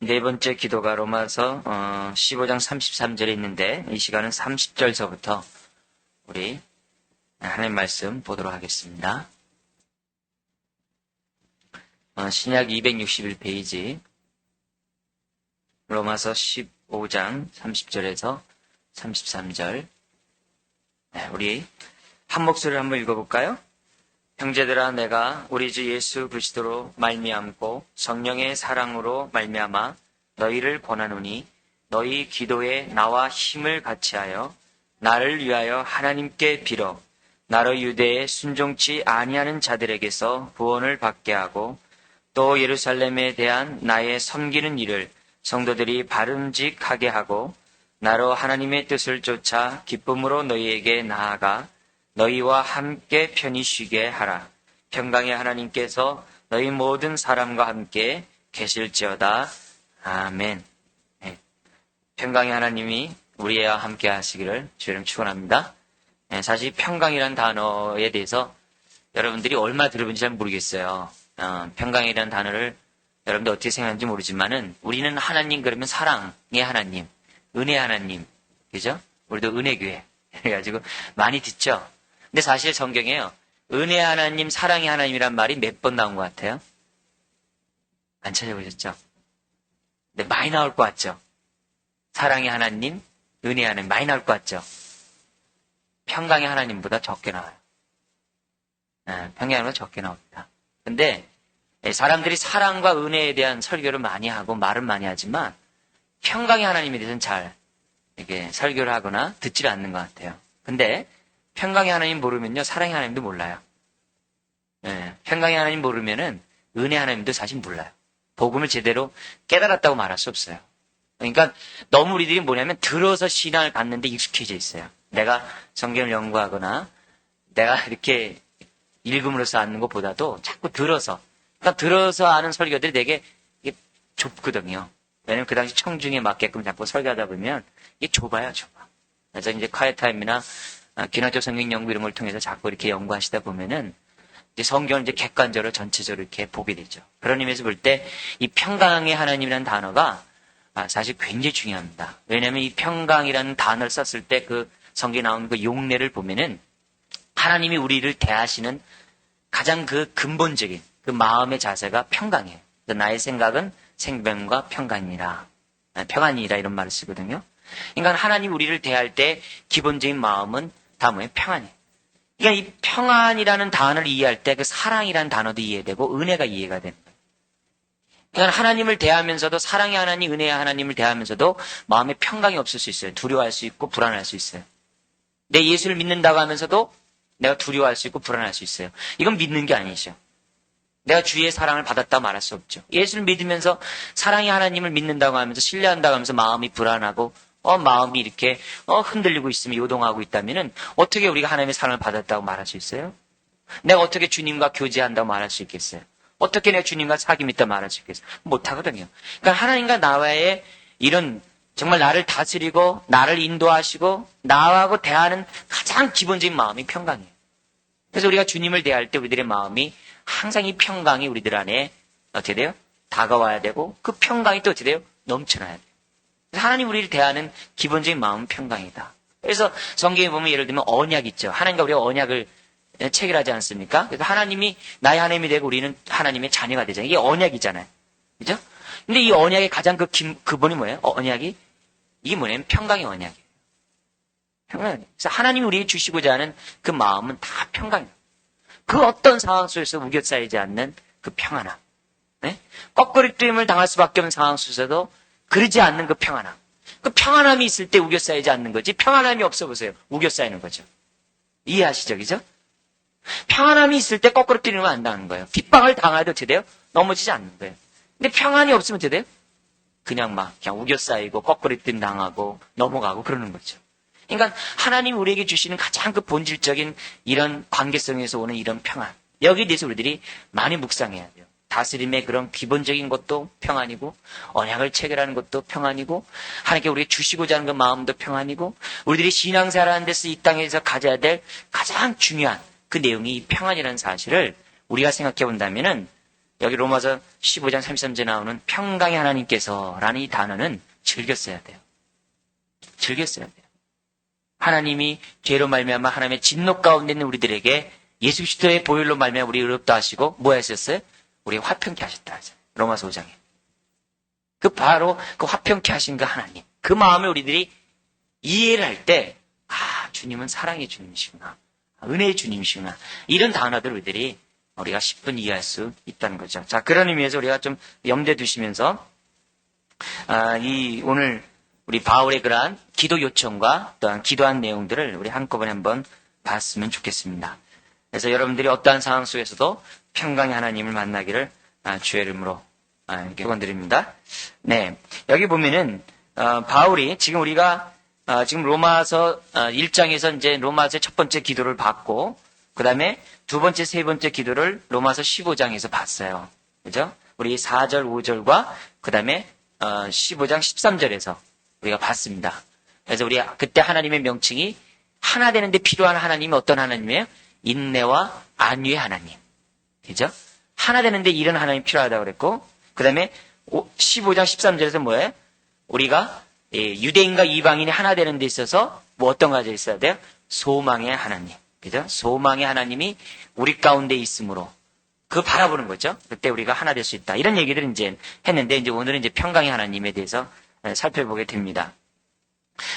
네 번째 기도가 로마서 15장 33절에 있는데 이 시간은 30절서부터 우리 하나님 말씀 보도록 하겠습니다. 신약 261페이지 로마서 15장 30절에서 33절 우리 한 목소리를 한번 읽어볼까요? 형제들아, 내가 우리 주 예수 그리스도로 말미암고 성령의 사랑으로 말미암아 너희를 권하노니 너희 기도에 나와 힘을 같이하여 나를 위하여 하나님께 빌어 나로 유대에 순종치 아니하는 자들에게서 구원을 받게 하고 또 예루살렘에 대한 나의 섬기는 일을 성도들이 바름직하게 하고 나로 하나님의 뜻을 쫓아 기쁨으로 너희에게 나아가 너희와 함께 편히 쉬게 하라. 평강의 하나님께서 너희 모든 사람과 함께 계실지어다. 아멘. 네. 평강의 하나님이 우리와 함께 하시기를 주님 축원합니다. 네, 사실 평강이라는 단어에 대해서 여러분들이 얼마 들어본지 잘 모르겠어요. 평강이라는 단어를 여러분들 어떻게 생각하는지 모르지만은 우리는 하나님 그러면 사랑의 하나님, 은혜의 하나님, 그죠? 우리도 은혜교회 그래가지고 많이 듣죠. 근데 사실 성경에요. 은혜 하나님, 사랑의 하나님이란 말이 몇 번 나온 것 같아요? 안 찾아보셨죠? 근데 많이 나올 것 같죠? 사랑의 하나님, 은혜 하나님 많이 나올 것 같죠? 평강의 하나님보다 적게 나와요. 평강의 하나님보다 적게 나옵니다. 근데 사람들이 사랑과 은혜에 대한 설교를 많이 하고 말은 많이 하지만 평강의 하나님에 대해서는 잘 이렇게 설교를 하거나 듣지를 않는 것 같아요. 근데 평강의 하나님 모르면요, 사랑의 하나님도 몰라요. 평강의 하나님 모르면은 은혜 하나님도 사실 몰라요. 복음을 제대로 깨달았다고 말할 수 없어요. 그러니까 너무 우리들이 뭐냐면 들어서 신앙을 갖는데 익숙해져 있어요. 내가 성경을 연구하거나 내가 이렇게 읽음으로써 아는 것보다도 자꾸 들어서, 그러니까 들어서 아는 설교들이 되게 이게 좁거든요. 왜냐면 그 당시 청중에 맞게끔 자꾸 설교하다 보면 이게 좁아요, 좁아. 그래서 이제 콰이타임이나 기나적 성경 연구 이런 걸 통해서 자꾸 이렇게 연구하시다 보면은 이제 성경을 이제 객관적으로 전체적으로 이렇게 보게 되죠. 그런 의미에서 볼 때 이 평강의 하나님이라는 단어가 사실 굉장히 중요합니다. 왜냐하면 이 평강이라는 단어를 썼을 때 그 성경에 나오는 그 용례를 보면은 하나님이 우리를 대하시는 가장 그 근본적인 그 마음의 자세가 평강이에요. 나의 생각은 생명과 평강이라, 평안이라 이런 말을 쓰거든요. 그러니까 하나님 우리를 대할 때 기본적인 마음은 다 뭐예요? 평안이에요. 그러니까 이 평안이라는 단어를 이해할 때 그 사랑이라는 단어도 이해되고 은혜가 이해가 되는 거예요. 그러니까 하나님을 대하면서도 사랑의 하나님, 은혜의 하나님을 대하면서도 마음에 평강이 없을 수 있어요. 두려워할 수 있고 불안할 수 있어요. 내 예수를 믿는다고 하면서도 내가 두려워할 수 있고 불안할 수 있어요. 이건 믿는 게 아니죠. 내가 주의 사랑을 받았다 말할 수 없죠. 예수를 믿으면서 사랑의 하나님을 믿는다고 하면서 신뢰한다고 하면서 마음이 불안하고 마음이 이렇게 흔들리고 있으면 요동하고 있다면은 어떻게 우리가 하나님의 사랑을 받았다고 말할 수 있어요? 내가 어떻게 주님과 교제한다고 말할 수 있겠어요? 어떻게 내가 주님과 사귐 있다 말할 수 있겠어요? 못하거든요. 그러니까 하나님과 나와의 이런 정말 나를 다스리고 나를 인도하시고 나하고 대하는 가장 기본적인 마음이 평강이에요. 그래서 우리가 주님을 대할 때 우리들의 마음이 항상 이 평강이 우리들 안에 어떻게 돼요? 다가와야 되고 그 평강이 또 어떻게 돼요? 넘쳐나야 돼요. 그래서 하나님 우리를 대하는 기본적인 마음은 평강이다. 그래서 성경에 보면 예를 들면 언약 있죠. 하나님과 우리가 언약을 체결하지 않습니까? 그래서 하나님이 나의 하나님이 되고 우리는 하나님의 자녀가 되잖아요. 이게 언약이잖아요. 그죠? 근데 이 언약의 가장 근본이 뭐예요? 언약이? 이게 뭐냐면 평강의 언약이에요. 평강. 그래서 하나님이 우리에게 주시고자 하는 그 마음은 다 평강이에요. 그 어떤 상황 속에서 우겨싸이지 않는 그 평안함. 네? 거꾸리뜨림을 당할 수밖에 없는 상황 속에서도 그러지 않는 그 평안함. 그 평안함이 있을 때 우겨싸이지 않는 거지 평안함이 없어 보세요. 우겨싸이는 거죠. 이해하시죠? 그죠? 평안함이 있을 때 거꾸로 뛰는 건 안 당하는 거예요. 빗방울 당해도 어떻게 돼요? 넘어지지 않는 거예요. 근데 평안이 없으면 어떻게 돼요? 그냥 우겨싸이고 거꾸로 뛰는 당하고 넘어가고 그러는 거죠. 그러니까 하나님 우리에게 주시는 가장 그 본질적인 이런 관계성에서 오는 이런 평안. 여기에 대해서 우리들이 많이 묵상해야 돼요. 다스림의 그런 기본적인 것도 평안이고 언약을 체결하는 것도 평안이고 하나님께 우리에게 주시고자 하는 그 마음도 평안이고 우리들이 신앙생활하는 데서 이 땅에서 가져야 될 가장 중요한 그 내용이 이 평안이라는 사실을 우리가 생각해 본다면은 여기 로마서 15장 33절에 나오는 평강의 하나님께서라는 이 단어는 즐겨 써야 돼요. 즐겨 써야 돼요. 하나님이 죄로 말미암아 하나님의 진노 가운데 있는 우리들에게 예수 그리스도의 보혈로 말미암아 우리 의롭다 하시고 뭐 하셨어요? 우리 화평케 하셨다 하죠. 로마서 5장에. 바로 그 화평케 하신 그 하나님. 그 마음을 우리들이 이해를 할 때, 주님은 사랑의 주님이시구나. 은혜의 주님이시구나. 이런 단어들 우리들이 우리가 10분 이해할 수 있다는 거죠. 자, 그런 의미에서 우리가 좀 염두에 두시면서, 오늘 우리 바울의 그러한 기도 요청과 또한 기도한 내용들을 우리 한꺼번에 한번 봤으면 좋겠습니다. 그래서 여러분들이 어떠한 상황 속에서도 평강의 하나님을 만나기를 주의 이름으로 축원드립니다. 네, 여기 보면은 바울이 지금 우리가 지금 로마서 1장에서 이제 로마서의 첫 번째 기도를 받고 그 다음에 두 번째, 세 번째 기도를 로마서 15장에서 봤어요. 그죠? 우리 4절, 5절과 그 다음에 15장 13절에서 우리가 봤습니다. 그래서 우리 그때 하나님의 명칭이 하나 되는데 필요한 하나님이 어떤 하나님이에요? 인내와 안위의 하나님. 그죠? 하나 되는데 이런 하나님이 필요하다고 그랬고 그 다음에 15장 13절에서 뭐예요? 우리가 유대인과 이방인이 하나 되는 데 있어서 뭐 어떤 가져 있어야 돼요? 소망의 하나님. 그죠? 소망의 하나님이 우리 가운데 있으므로 그 바라보는 거죠. 그때 우리가 하나 될 수 있다. 이런 얘기들을 이제 했는데 이제 오늘은 이제 평강의 하나님에 대해서 살펴보게 됩니다.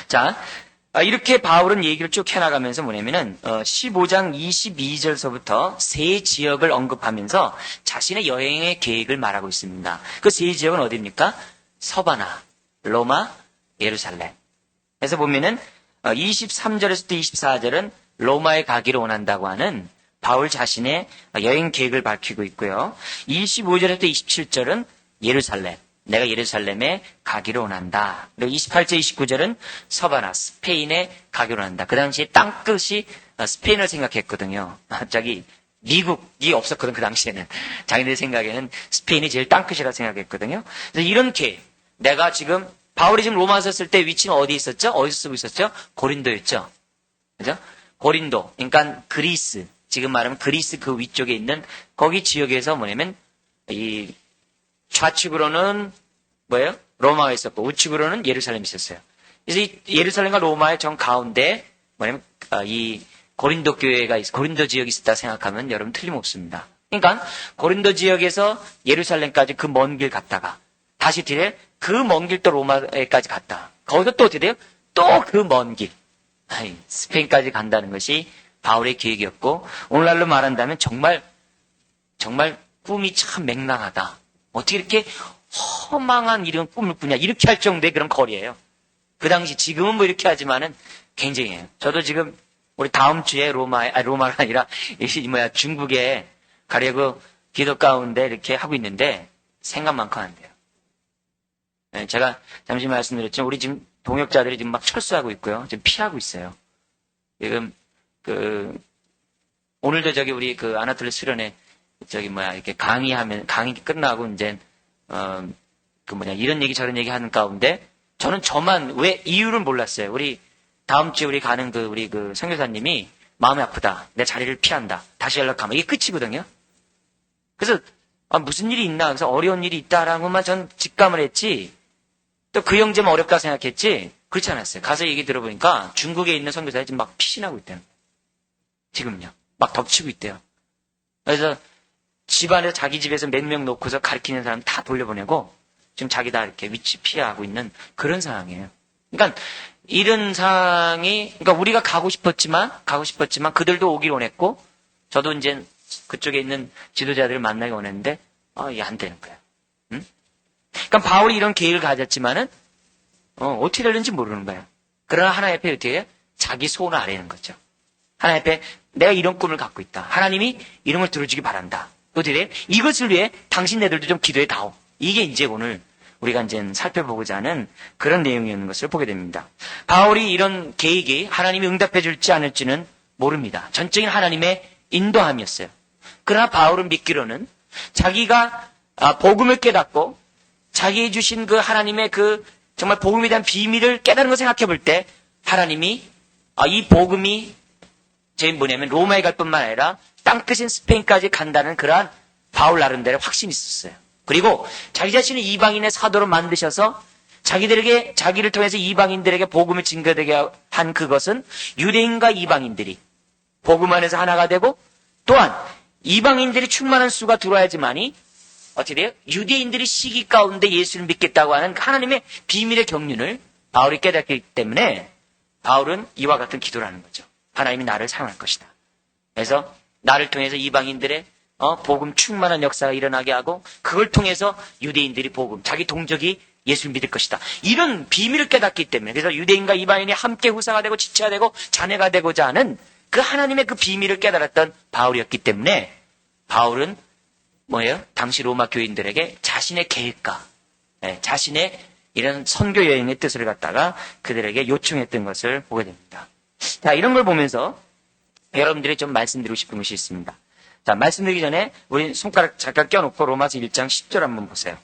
자, 이렇게 바울은 얘기를 쭉 해나가면서 뭐냐면은 15장 22절서부터 세 지역을 언급하면서 자신의 여행의 계획을 말하고 있습니다. 그 세 지역은 어디입니까? 서바나, 로마, 예루살렘. 그래서 보면은 23절에서부터 24절은 로마에 가기를 원한다고 하는 바울 자신의 여행 계획을 밝히고 있고요. 25절에서 27절은 예루살렘. 내가 예루살렘에 가기를 원한다. 그리고 28절, 29절은 서바나, 스페인에 가기를 원한다. 그 당시에 땅끝이 스페인을 생각했거든요. 갑자기 미국이 없었거든, 그 당시에는. 자기들 생각에는 스페인이 제일 땅끝이라 생각했거든요. 그래서 이런 계획. 내가 지금, 바울이 지금 로마서 쓸 때 위치는 어디 있었죠? 어디서 쓰고 있었죠? 고린도였죠. 그죠? 고린도. 그러니까 그리스. 지금 말하면 그리스 그 위쪽에 있는 거기 지역에서 뭐냐면, 좌측으로는 뭐예요? 로마가 있었고 우측으로는 예루살렘이 있었어요. 그래서 이 예루살렘과 로마의 정 가운데 뭐냐면 이 고린도 교회가 고린도 지역이 있었다 생각하면 여러분 틀림없습니다. 그러니까 고린도 지역에서 예루살렘까지 그 먼 길 갔다가 다시 뒤에 그 먼 길 또 로마에까지 갔다. 거기서 또 어떻게 돼요? 또 그 먼 길 스페인까지 간다는 것이 바울의 계획이었고 오늘날로 말한다면 정말 꿈이 참 맹랑하다. 어떻게 이렇게 허망한 이런 꿈을 꾸냐. 이렇게 할 정도의 그런 거리예요. 그 당시, 지금은 뭐 이렇게 하지만은 굉장해요. 저도 지금 우리 다음 주에 로마가 아니라, 중국에 가려고 기도 가운데 이렇게 하고 있는데 생각만큼 안 돼요. 네, 제가 잠시 말씀드렸지만 우리 지금 동역자들이 지금 막 철수하고 있고요. 지금 피하고 있어요. 지금, 오늘도 우리 아나톨리 수련회 이렇게 강의 끝나고 이제, 이런 얘기 저런 얘기 하는 가운데, 저는 왜 이유를 몰랐어요. 우리, 다음 주에 우리 가는 우리 선교사님이 마음이 아프다. 내 자리를 피한다. 다시 연락하면. 이게 끝이거든요. 그래서, 무슨 일이 있나. 그래서 어려운 일이 있다라는 것만 전 직감을 했지, 또 그 형제만 어렵다 생각했지, 그렇지 않았어요. 가서 얘기 들어보니까 중국에 있는 선교사들이 지금 막 피신하고 있대요. 지금요. 막 덮치고 있대요. 그래서, 집안에서 자기 집에서 몇 명 놓고서 가르치는 사람 다 돌려보내고 지금 자기 다 이렇게 위치 피하고 있는 그런 상황이에요. 그러니까 이런 상황이 그러니까 우리가 가고 싶었지만 그들도 오길 원했고 저도 이제 그쪽에 있는 지도자들을 만나기 원했는데 이게 안 되는 거예요. 응? 그러니까 바울이 이런 계획을 가졌지만은 어떻게 될는지 모르는 거예요. 그러나 하나님 앞에 어떻게 해요? 자기 소원을 아뢰는 거죠. 하나님 앞에 내가 이런 꿈을 갖고 있다. 하나님이 이런 걸 들어주기 바란다. 어떻게 이것을 위해 당신네들도 좀 기도해 다오. 이게 이제 오늘 우리가 이제 살펴보고자 하는 그런 내용이었는 것을 보게 됩니다. 바울이 이런 계획이 하나님이 응답해 줄지 않을지는 모릅니다. 전적인 하나님의 인도함이었어요. 그러나 바울은 믿기로는 자기가 복음을 깨닫고 자기에 주신 그 하나님의 정말 복음에 대한 비밀을 깨달은 걸 생각해 볼 때 하나님이 이 복음이 뭐냐면 로마에 갈 뿐만 아니라 땅끝인 스페인까지 간다는 그러한 바울 나름대로 확신이 있었어요. 그리고 자기 자신을 이방인의 사도로 만드셔서 자기를 통해서 이방인들에게 복음을 증거되게 한 그것은 유대인과 이방인들이 복음 안에서 하나가 되고, 또한 이방인들이 충만한 수가 들어야지만이 어떻게 돼요? 유대인들이 시기 가운데 예수를 믿겠다고 하는 하나님의 비밀의 경륜을 바울이 깨닫기 때문에 바울은 이와 같은 기도를 하는 거죠. 하나님이 나를 사용할 것이다. 그래서 나를 통해서 이방인들의 복음 충만한 역사가 일어나게 하고, 그걸 통해서 유대인들이 복음, 자기 동족이 예수를 믿을 것이다. 이런 비밀을 깨닫기 때문에, 그래서 유대인과 이방인이 함께 후사가 되고 지체가 되고 자녀가 되고자 하는 그 하나님의 그 비밀을 깨달았던 바울이었기 때문에, 바울은 뭐예요? 당시 로마 교인들에게 자신의 계획과 자신의 이런 선교 여행의 뜻을 갖다가 그들에게 요청했던 것을 보게 됩니다. 자, 이런 걸 보면서 여러분들이 좀 말씀드리고 싶은 것이 있습니다. 자, 말씀드리기 전에 우리 손가락 잠깐 껴놓고 로마서 1장 10절 한번 보세요.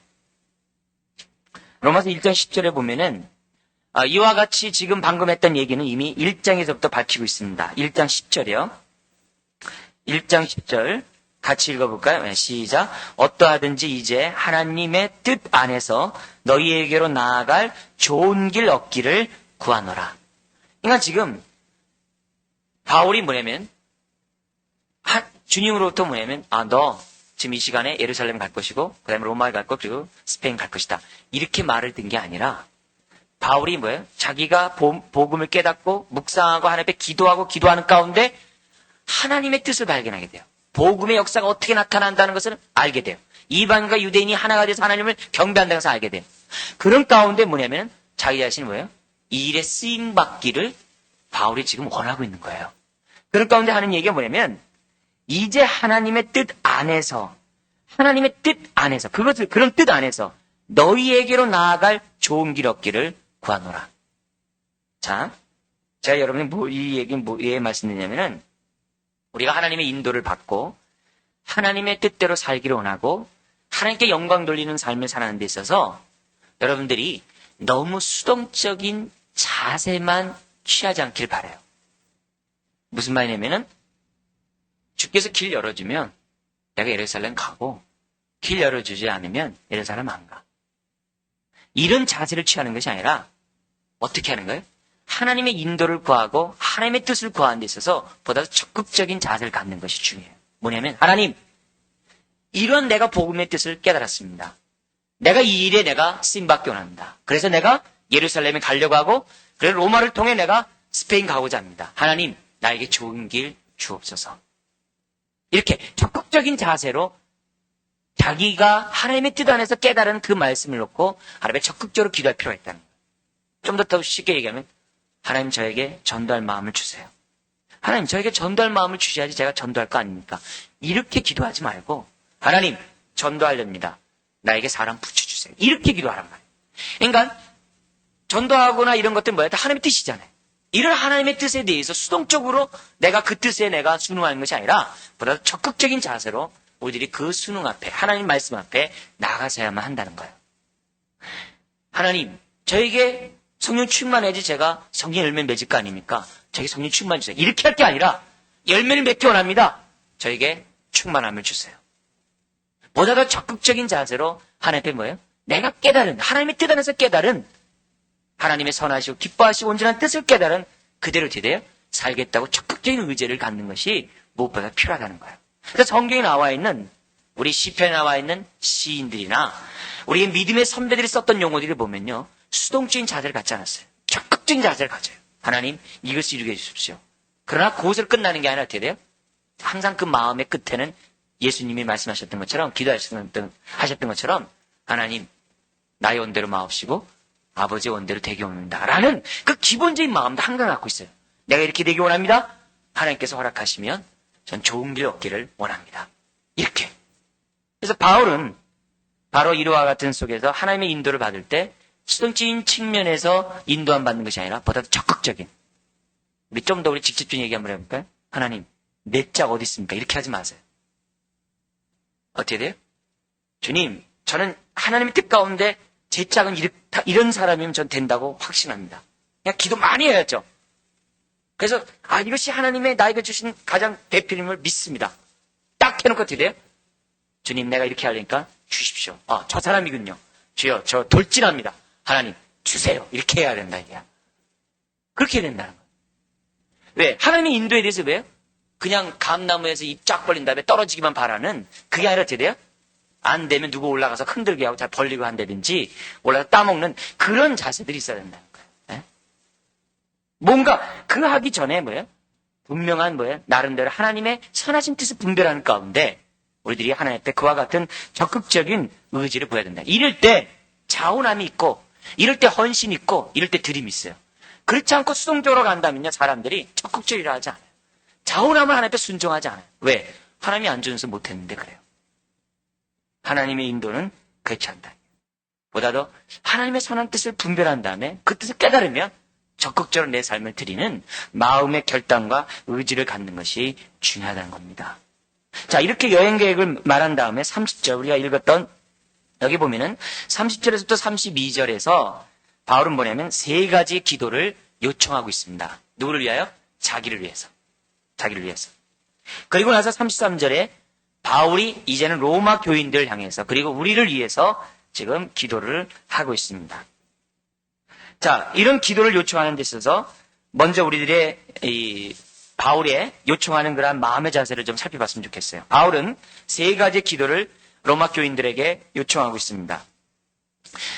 로마서 1장 10절에 보면은 이와 같이 지금 방금 했던 얘기는 이미 1장에서부터 밝히고 있습니다. 1장 10절이요. 1장 10절 같이 읽어볼까요? 네, 시작. 어떠하든지 이제 하나님의 뜻 안에서 너희에게로 나아갈 좋은 길 얻기를 구하노라. 그러니까 지금 바울이 뭐냐면 주님으로부터 뭐냐면 너 지금 이 시간에 예루살렘 갈 것이고 그 다음에 로마에 갈 것, 그리고 스페인 갈 것이다. 이렇게 말을 든 게 아니라 바울이 뭐예요? 자기가 복음을 깨닫고 묵상하고 하나님 앞에 기도하는 가운데 하나님의 뜻을 발견하게 돼요. 복음의 역사가 어떻게 나타난다는 것을 알게 돼요. 이방인과 유대인이 하나가 돼서 하나님을 경배한다는 것을 알게 돼요. 그런 가운데 뭐냐면 자기 자신이 뭐예요? 이 일에 쓰임받기를 바울이 지금 원하고 있는 거예요. 그런 가운데 하는 얘기가 뭐냐면 이제 하나님의 뜻 안에서 그런 뜻 안에서 너희에게로 나아갈 좋은 길 얻기를 구하노라. 자, 제가 여러분이 이 얘기는 왜 말씀드리냐면은 우리가 하나님의 인도를 받고 하나님의 뜻대로 살기를 원하고 하나님께 영광 돌리는 삶을 사는 데 있어서 여러분들이 너무 수동적인 자세만 취하지 않길 바라요. 무슨 말이냐면은 주께서 길 열어주면 내가 예루살렘 가고 길 열어주지 않으면 예루살렘 안 가. 이런 자세를 취하는 것이 아니라 어떻게 하는 거예요? 하나님의 인도를 구하고 하나님의 뜻을 구하는 데 있어서 보다 적극적인 자세를 갖는 것이 중요해요. 뭐냐면 하나님, 이런 내가 복음의 뜻을 깨달았습니다. 내가 이 일에 내가 쓰임받기 원합니다. 그래서 내가 예루살렘에 가려고 하고 그래서 로마를 통해 내가 스페인 가고자 합니다. 하나님, 나에게 좋은 길 주옵소서. 이렇게 적극적인 자세로 자기가 하나님의 뜻 안에서 깨달은 그 말씀을 놓고 하나님께 적극적으로 기도할 필요가 있다는 거예요. 좀 더 쉽게 얘기하면 하나님 저에게 전도할 마음을 주세요. 하나님 저에게 전도할 마음을 주셔야지 제가 전도할 거 아닙니까? 이렇게 기도하지 말고 하나님 전도하렵니다. 나에게 사람 붙여주세요. 이렇게 기도하란 말이에요. 그러니까 전도하거나 이런 것들 뭐야? 다 하나님의 뜻이잖아요. 이런 하나님의 뜻에 대해서 수동적으로 내가 그 뜻에 내가 순응하는 것이 아니라 보다 적극적인 자세로 우리들이 그 순응 앞에 하나님 말씀 앞에 나가서야만 한다는 거예요. 하나님 저에게 성령 충만해야지 제가 성령 열매 맺을 거 아닙니까? 저에게 성령 충만 주세요. 이렇게 할 게 아니라 열매를 맺기 원합니다. 저에게 충만함을 주세요. 보다 더 적극적인 자세로 하나님 앞에 뭐예요? 내가 깨달은 하나님의 뜻 안에서 깨달은 하나님의 선하시고 기뻐하시고 온전한 뜻을 깨달은 그대로 되대요. 살겠다고 적극적인 의지를 갖는 것이 무엇보다 필요하다는 거예요. 그래서 성경에 나와 있는 우리 시편에 나와 있는 시인들이나 우리의 믿음의 선배들이 썼던 용어들을 보면요. 수동적인 자세를 갖지 않았어요. 적극적인 자세를 가져요. 하나님 이것을 이루게 해주십시오. 그러나 그것을 끝나는 게 아니라 어떻게 돼요? 항상 그 마음의 끝에는 예수님이 말씀하셨던 것처럼 기도하셨던 것처럼 하나님 나의 원대로 마옵시고 아버지의 원대로 되게 원합니다. 라는 그 기본적인 마음도 항상 갖고 있어요. 내가 이렇게 되기 원합니다. 하나님께서 허락하시면 전 좋은 길 얻기를 원합니다. 이렇게. 그래서 바울은 바로 이와 같은 속에서 하나님의 인도를 받을 때 수동적인 측면에서 인도함 받는 것이 아니라 보다 더 적극적인. 우리 좀 더 직접적인 얘기 한번 해볼까요? 하나님, 내 짝 어디 있습니까? 이렇게 하지 마세요. 어떻게 돼요? 주님, 저는 하나님의 뜻 가운데 제 짝은 이런 사람이면 전 된다고 확신합니다. 그냥 기도 많이 해야죠. 그래서 이것이 하나님의 나에게 주신 가장 대표님을 믿습니다. 딱 해놓고 어떻게 돼요? 주님, 내가 이렇게 하려니까 주십시오. 저 사람이군요. 주여, 저 돌진합니다. 하나님, 주세요. 이렇게 해야 된다, 이게야. 그렇게 해야 된다는 거예요. 왜? 하나님의 인도에 대해서 왜요? 그냥 감나무에서 입 쫙 벌린 다음에 떨어지기만 바라는 그게 아니라 어떻게 돼요? 안 되면 누구 올라가서 흔들게 하고 잘 벌리고 한다든지 올라가서 따먹는 그런 자세들이 있어야 된다는 거예요. 네? 뭔가 그 하기 전에 뭐예요? 분명한 뭐예요? 나름대로 하나님의 선하신 뜻을 분별하는 가운데 우리들이 하나님 앞에 그와 같은 적극적인 의지를 보여야 된다. 이럴 때 자원함이 있고 이럴 때 헌신이 있고 이럴 때 드림이 있어요. 그렇지 않고 수동적으로 간다면요. 사람들이 적극적이라 하지 않아요. 자원함을 하나님 앞에 순종하지 않아요. 왜? 하나님이 안 주셔서 못했는데 그래요. 하나님의 인도는 그렇지 않다. 보다도 하나님의 선한 뜻을 분별한 다음에 그 뜻을 깨달으면 적극적으로 내 삶을 드리는 마음의 결단과 의지를 갖는 것이 중요하다는 겁니다. 자, 이렇게 여행 계획을 말한 다음에 30절 우리가 읽었던 여기 보면은 30절에서부터 32절에서 바울은 뭐냐면 세 가지 기도를 요청하고 있습니다. 누구를 위하여? 자기를 위해서. 자기를 위해서. 그리고 나서 33절에 바울이 이제는 로마 교인들을 향해서 그리고 우리를 위해서 지금 기도를 하고 있습니다. 자, 이런 기도를 요청하는 데 있어서 먼저 우리들의 이 바울의 요청하는 그런 마음의 자세를 좀 살펴봤으면 좋겠어요. 바울은 세 가지 기도를 로마 교인들에게 요청하고 있습니다.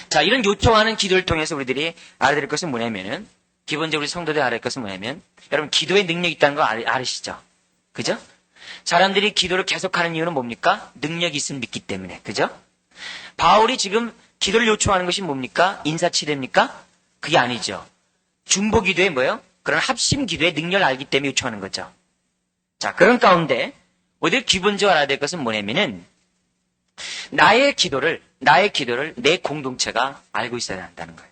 자, 이런 요청하는 기도를 통해서 우리들이 알아야 될 것은 뭐냐면은 기본적으로 성도들이 알아야 할 것은 뭐냐면 여러분 기도의 능력이 있다는 거 알으시죠? 그죠? 사람들이 기도를 계속하는 이유는 뭡니까? 능력이 있으면 믿기 때문에. 그죠? 바울이 지금 기도를 요청하는 것이 뭡니까? 인사치레입니까? 그게 아니죠. 중보 기도에 뭐예요? 그런 합심 기도의 능력을 알기 때문에 요청하는 거죠. 자, 그런 가운데 우리들 기본적으로 알아야 될 것은 뭐냐면은 나의 기도를 내 공동체가 알고 있어야 한다는 거예요.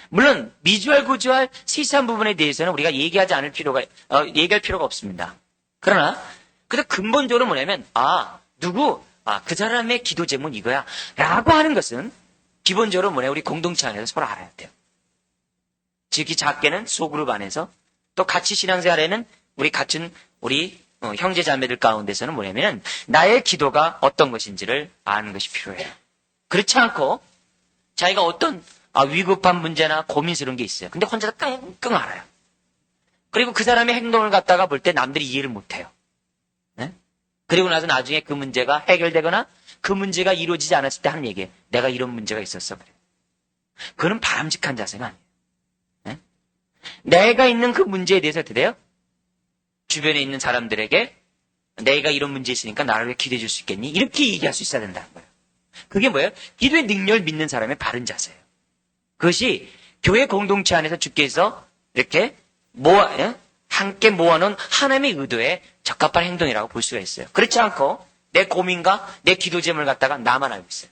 물론 미주알 구주알 세세한 부분에 대해서는 우리가 얘기할 필요가 없습니다. 그러나 그래도 근본적으로 뭐냐면 그 사람의 기도 제목은 이거야 라고 하는 것은 기본적으로 뭐냐 우리 공동체 안에서 서로 알아야 돼요. 특히 작게는 소그룹 안에서 또 같이 신앙생활에는 우리 같은 형제 자매들 가운데서는 뭐냐면 나의 기도가 어떤 것인지를 아는 것이 필요해요. 그렇지 않고 자기가 어떤 위급한 문제나 고민스러운 게 있어요. 근데 혼자서 끙끙 앓아요. 그리고 그 사람의 행동을 갖다가 볼 때 남들이 이해를 못해요. 네? 그리고 나서 나중에 그 문제가 해결되거나 그 문제가 이루어지지 않았을 때 하는 얘기예요. 내가 이런 문제가 있었어. 그래. 그건 바람직한 자세가 아니에요. 네? 내가 있는 그 문제에 대해서 어떻게 돼요? 주변에 있는 사람들에게 내가 이런 문제 있으니까 나를 왜 기도해 줄 수 있겠니? 이렇게 얘기할 수 있어야 된다는 거예요. 그게 뭐예요? 기도의 능력을 믿는 사람의 바른 자세예요. 그것이 교회 공동체 안에서 주께서 이렇게 함께 모아놓은 하나님의 의도에 적합한 행동이라고 볼 수가 있어요. 그렇지 않고 내 고민과 내 기도 제목을 갖다가 나만 알고 있어요.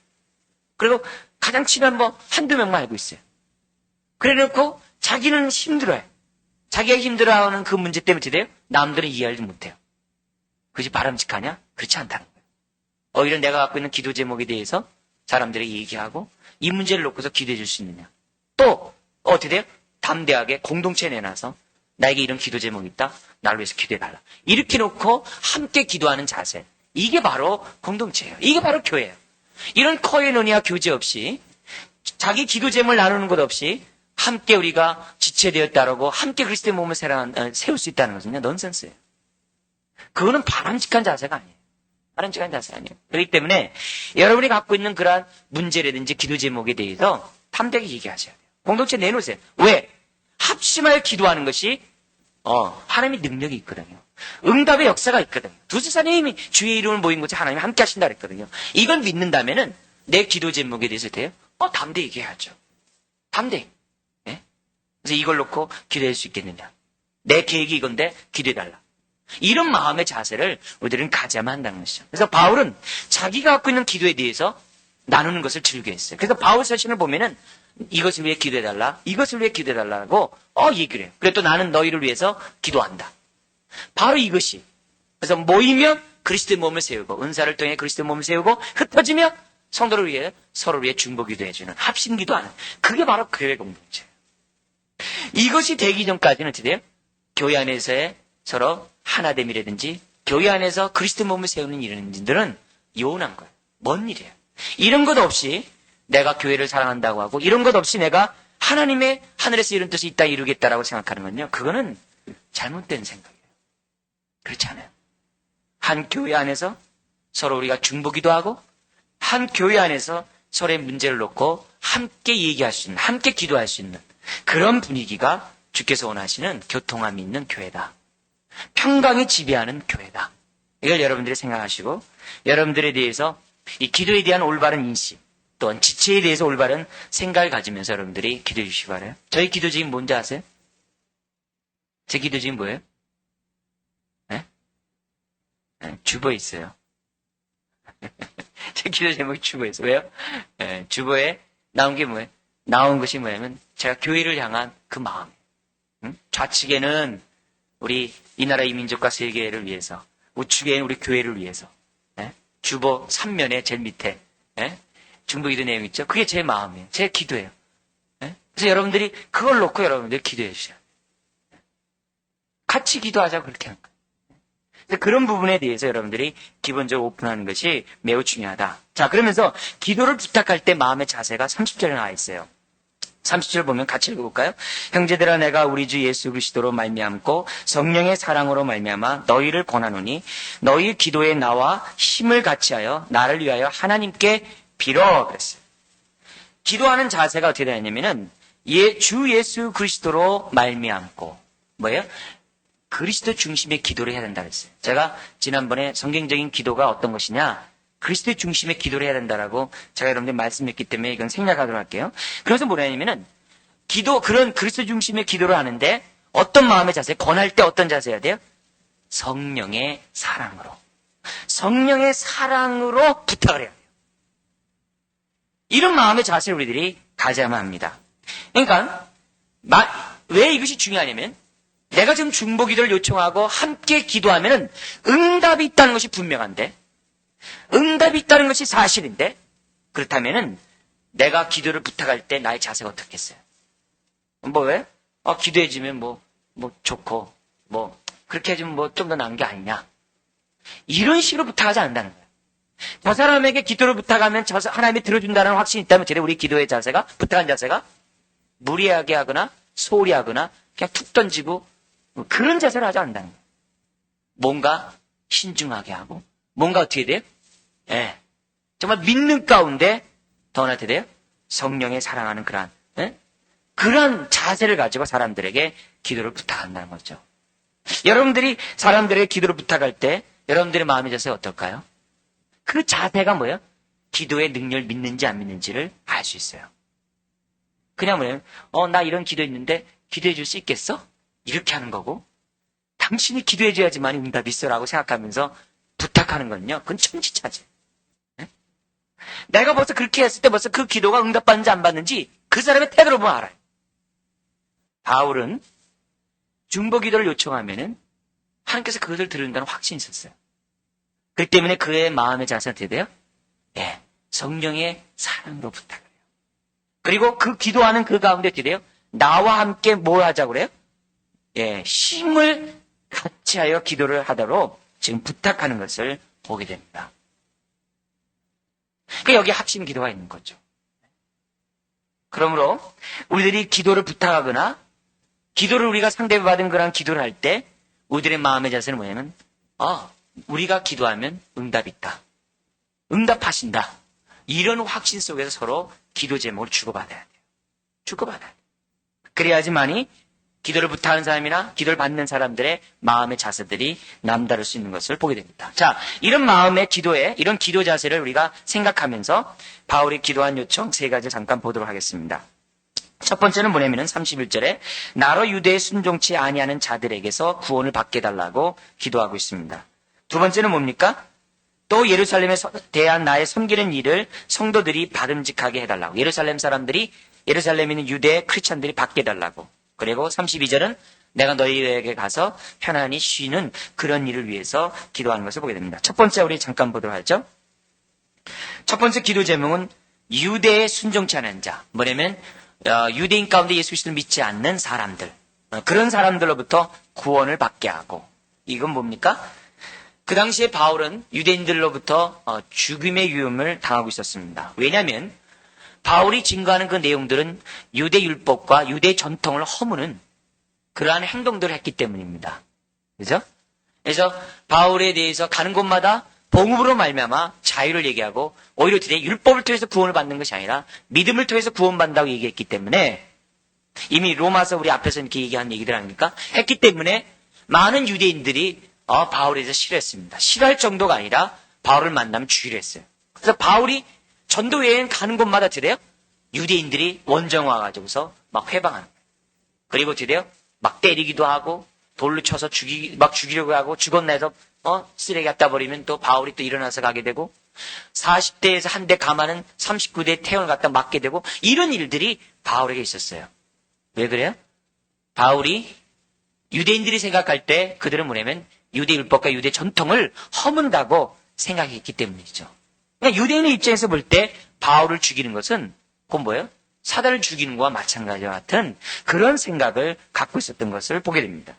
그리고 가장 친한 한두 명만 알고 있어요. 그래 놓고 자기는 힘들어요. 자기가 힘들어하는 그 문제 때문에 어떻게 돼요? 남들은 이해하지 못해요. 그것이 바람직하냐? 그렇지 않다는 거예요. 오히려 내가 갖고 있는 기도 제목에 대해서 사람들에게 얘기하고 이 문제를 놓고서 기도해 줄 수 있느냐. 또 어떻게 돼요? 담대하게 공동체에 내놔서 나에게 이런 기도 제목이 있다. 나를 위해서 기도해달라. 이렇게 놓고 함께 기도하는 자세. 이게 바로 공동체예요. 이게 바로 교회예요. 이런 코에노니아 교제 없이 자기 기도 제목을 나누는 것 없이 함께 우리가 지체되었다라고 함께 그리스도의 몸을 세울 수 있다는 것은요. 넌센스예요. 그거는 바람직한 자세가 아니에요. 바람직한 자세가 아니에요. 그렇기 때문에 여러분이 갖고 있는 그러한 문제라든지 기도 제목에 대해서 탐대하게 얘기하셔야 돼요. 공동체 내놓으세요. 왜? 합심하여 기도하는 것이 하나님의 능력이 있거든요. 응답의 역사가 있거든요. 두세 사람이 주의 이름을 모인 곳에 하나님이 함께 하신다 그랬거든요. 이걸 믿는다면은 내 기도 제목에 대해서 돼요? 담대히 얘기해야죠. 담대히. 예? 그래서 이걸 놓고 기도할 수 있겠느냐. 내 계획이 이건데 기도해달라. 이런 마음의 자세를 우리들은 가져야만 한다는 것이죠. 그래서 바울은 자기가 갖고 있는 기도에 대해서 나누는 것을 즐겨했어요. 그래서 바울 서신을 보면은 이것을 위해 기도해달라. 이것을 위해 기도해달라고 얘기를 해요. 그래 또 나는 너희를 위해서 기도한다. 바로 이것이. 그래서 모이면 그리스도의 몸을 세우고 은사를 통해 그리스도의 몸을 세우고 흩어지면 성도를 위해 서로를 위해 중보 기도해주는 합심 기도하는 그게 바로 교회 공동체예요. 이것이 되기 전까지는 어떻게 돼요? 교회 안에서의 서로 하나됨이라든지 교회 안에서 그리스도 몸을 세우는 일들은 요원한 거예요. 먼 일이에요. 이런 것 없이 내가 교회를 사랑한다고 하고 이런 것 없이 내가 하나님의 하늘에서 이런 뜻이 있다 이루겠다라고 생각하는 건요. 그거는 잘못된 생각이에요. 그렇지 않아요. 한 교회 안에서 서로 우리가 중보기도 하고 한 교회 안에서 서로의 문제를 놓고 함께 얘기할 수 있는, 함께 기도할 수 있는 그런 분위기가 주께서 원하시는 교통함이 있는 교회다. 평강이 지배하는 교회다. 이걸 여러분들이 생각하시고 여러분들에 대해서 이 기도에 대한 올바른 인식 또한 지체에 대해서 올바른 생각을 가지면서 여러분들이 기도해 주시기 바라요. 저희 기도 지금 뭔지 아세요? 제 기도 지금 뭐예요? 네? 네, 주보에 있어요. 제 기도 제목이 주보에 있어요. 왜요? 네, 주보에 나온 게 뭐예요? 나온 것이 뭐냐면 제가 교회를 향한 그 마음. 좌측에는 우리 이 나라 이 민족과 세계를 위해서, 우측에는 우리 교회를 위해서. 네? 주보 3면에 제일 밑에 네? 중보기도 내용 있죠? 그게 제 마음이에요. 제 기도예요. 네? 그래서 여러분들이 그걸 놓고 여러분들이 기도해 주셔요. 같이 기도하자고 그렇게 한 거예요. 그런 부분에 대해서 여러분들이 기본적으로 오픈하는 것이 매우 중요하다. 자, 그러면서 기도를 부탁할 때 마음의 자세가 30절에 나와 있어요. 30절 보면 같이 읽어볼까요? 형제들아 내가 우리 주 예수 그리스도로 말미암고 성령의 사랑으로 말미암아 너희를 권하노니 너희 기도에 나와 힘을 같이하여 나를 위하여 하나님께 빌어 그랬어요. 기도하는 자세가 어떻게 되냐면은 주 예수 그리스도로 말미암고 뭐예요? 그리스도 중심의 기도를 해야 된다 그랬어요. 제가 지난번에 성경적인 기도가 어떤 것이냐 그리스도 중심의 기도를 해야 된다라고 제가 여러분들 말씀했기 때문에 이건 생략하도록 할게요. 그래서 뭐냐면은 그런 그리스도 중심의 기도를 하는데 어떤 마음의 자세, 권할 때 어떤 자세 해야 돼요? 성령의 사랑으로. 성령의 사랑으로 부탁을 해야 돼요. 이런 마음의 자세를 우리들이 가져야만 합니다. 그러니까 왜 이것이 중요하냐면 내가 지금 중보기도를 요청하고 함께 기도하면은 응답이 있다는 것이 분명한데 응답이 있다는 것이 사실인데 그렇다면은 내가 기도를 부탁할 때 나의 자세가 어떻겠어요? 뭐 왜? 기도해주면 뭐 좋고 그렇게 해주면 좀 더 나은 게 아니냐? 이런 식으로 부탁하지 않는다는 거예요. 저 사람에게 기도를 부탁하면 하나님이 들어준다는 확신이 있다면 제대 우리 기도의 자세가 부탁한 자세가 무리하게 하거나 소홀히 하거나 그냥 툭 던지고 그런 자세를 하지 않는다는 거예요. 뭔가 신중하게 하고 뭔가 어떻게 돼요? 예, 정말 믿는 가운데 더나 어떻게 돼요? 성령에 사랑하는 그러한 자세를 가지고 사람들에게 기도를 부탁한다는 거죠. 여러분들이 사람들에게 기도를 부탁할 때 여러분들의 마음의 자세가 어떨까요? 그 자세가 뭐예요? 기도의 능력을 믿는지 안 믿는지를 알 수 있어요. 그냥 뭐예요? 나 이런 기도 있는데 기도해 줄 수 있겠어? 이렇게 하는 거고 당신이 기도해 줘야지만 응답이 있어라고 생각하면서 부탁하는 건요. 그건 천지차지. 네? 내가 벌써 그렇게 했을 때 벌써 그 기도가 응답받는지 안 받는지 그 사람의 태도를 보면 알아요. 바울은 중보기도를 요청하면은 하나님께서 그것을 들은다는 확신이 있었어요. 그렇기 때문에 그의 마음의 자세가 어떻게 돼요? 예, 성령의 사랑으로 부탁을 해요. 그리고 그 기도하는 그 가운데 어떻게 돼요? 나와 함께 뭘 하자고 그래요? 예, 힘을 같이 하여 기도를 하도록 지금 부탁하는 것을 보게 됩니다. 그러니까 여기 합심 기도가 있는 거죠. 그러므로 우리들이 기도를 부탁하거나 기도를 우리가 상대받은 그런 기도를 할 때 우리들의 마음의 자세는 뭐냐면 우리가 기도하면 응답이 있다. 응답하신다. 이런 확신 속에서 서로 기도 제목을 주고받아야 돼요. 주고받아야 돼요. 그래야지만이 기도를 부탁하는 사람이나 기도를 받는 사람들의 마음의 자세들이 남다를 수 있는 것을 보게 됩니다. 자, 이런 마음의 기도에 이런 기도 자세를 우리가 생각하면서 바울이 기도한 요청 3가지 잠깐 보도록 하겠습니다. 첫 번째는 뭐냐면은 31절에 나로 유대에 순종치 아니하는 자들에게서 구원을 받게 해달라고 기도하고 있습니다. 두 번째는 뭡니까? 또 예루살렘에 대한 나의 섬기는 일을 성도들이 받음직하게 해달라고. 예루살렘 예루살렘에 있는 유대 크리스찬들이 받게 해달라고. 그리고 32절은 내가 너희에게 가서 편안히 쉬는 그런 일을 위해서 기도하는 것을 보게 됩니다. 첫 번째 우리 잠깐 보도록 하죠. 첫 번째 기도 제목은 유대에 순종치 않은 자. 뭐냐면 유대인 가운데 예수 그리스도를 믿지 않는 사람들. 그런 사람들로부터 구원을 받게 하고. 이건 뭡니까? 그 당시에 바울은 유대인들로부터 죽임의 위험을 당하고 있었습니다. 왜냐하면 바울이 증거하는 그 내용들은 유대 율법과 유대 전통을 허무는 그러한 행동들을 했기 때문입니다. 그죠? 그래서 바울에 대해서 가는 곳마다 복음으로 말미암아 자유를 얘기하고 오히려 율법을 통해서 구원을 받는 것이 아니라 믿음을 통해서 구원받는다고 얘기했기 때문에 이미 로마서 우리 앞에서 이렇게 얘기한 얘기들 아닙니까? 했기 때문에 많은 유대인들이 바울에 대해서 싫어했습니다. 싫어할 정도가 아니라 바울을 만나면 주의를 했어요. 그래서 바울이 전도 여행 가는 곳마다 드려요. 유대인들이 원정 와가지고서 막 회방하는 거예요. 그리고 드려요. 막 때리기도 하고 돌로 쳐서 막 죽이려고 하고 죽었나해서 쓰레기 갖다 버리면 또 바울이 또 일어나서 가게 되고 40대에서 한 대 가마는 39대에 태형을 갖다 맞게 되고 이런 일들이 바울에게 있었어요. 왜 그래요? 바울이 유대인들이 생각할 때 그들은 뭐냐면 유대 율법과 유대 전통을 허문다고 생각했기 때문이죠. 그러니까 유대인의 입장에서 볼 때 바울을 죽이는 것은 그건 뭐예요? 사단을 죽이는 것과 마찬가지와 같은 그런 생각을 갖고 있었던 것을 보게 됩니다.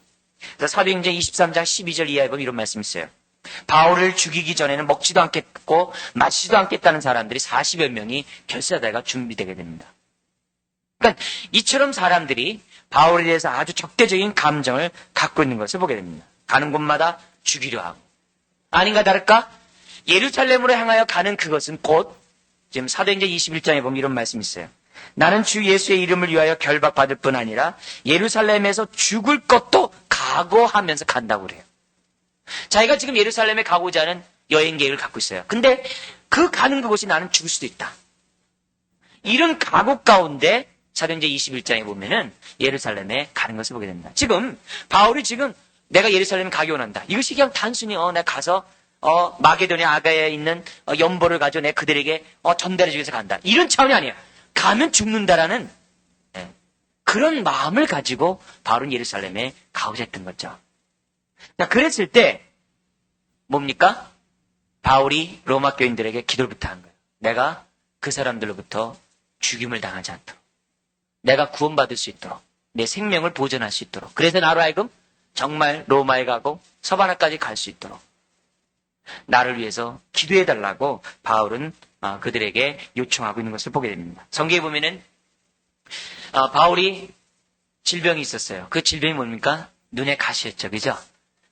그래서 사도행전 23장 12절 이하에 보면 이런 말씀이 있어요. 바울을 죽이기 전에는 먹지도 않겠고 마시지도 않겠다는 사람들이 40여 명이 결사대가 준비되게 됩니다. 그러니까 이처럼 사람들이 바울에 대해서 아주 적대적인 감정을 갖고 있는 것을 보게 됩니다. 가는 곳마다 죽이려 하고 아닌가 다를까 예루살렘으로 향하여 가는 그것은 곧 지금 사도행전 21장에 보면 이런 말씀이 있어요. 나는 주 예수의 이름을 위하여 결박받을 뿐 아니라 예루살렘에서 죽을 것도 각오하면서 간다고 그래요. 자기가 지금 예루살렘에 가고자 하는 여행 계획을 갖고 있어요. 근데 그 가는 그곳이 나는 죽을 수도 있다. 이런 각오 가운데 사도행전 21장에 보면은 예루살렘에 가는 것을 보게 됩니다. 지금 바울이 지금 내가 예루살렘에 가기 원한다. 이것이 그냥 단순히 내가 가서 마게도냐 아가야에 있는 연보를 가지고 내가 그들에게 전달해주기 위해서 간다. 이런 차원이 아니에요. 가면 죽는다라는 그런 마음을 가지고 바울은 예루살렘에 가고자 했던 거죠. 자, 그랬을 때 뭡니까? 바울이 로마 교인들에게 기도를 부탁한 거예요. 내가 그 사람들로부터 죽임을 당하지 않도록 내가 구원받을 수 있도록 내 생명을 보존할 수 있도록 그래서 나로 하여금 정말 로마에 가고 서바나까지 갈 수 있도록 나를 위해서 기도해달라고 바울은 그들에게 요청하고 있는 것을 보게 됩니다. 성경에 보면은 바울이 질병이 있었어요. 그 질병이 뭡니까? 눈의 가시였죠. 그죠?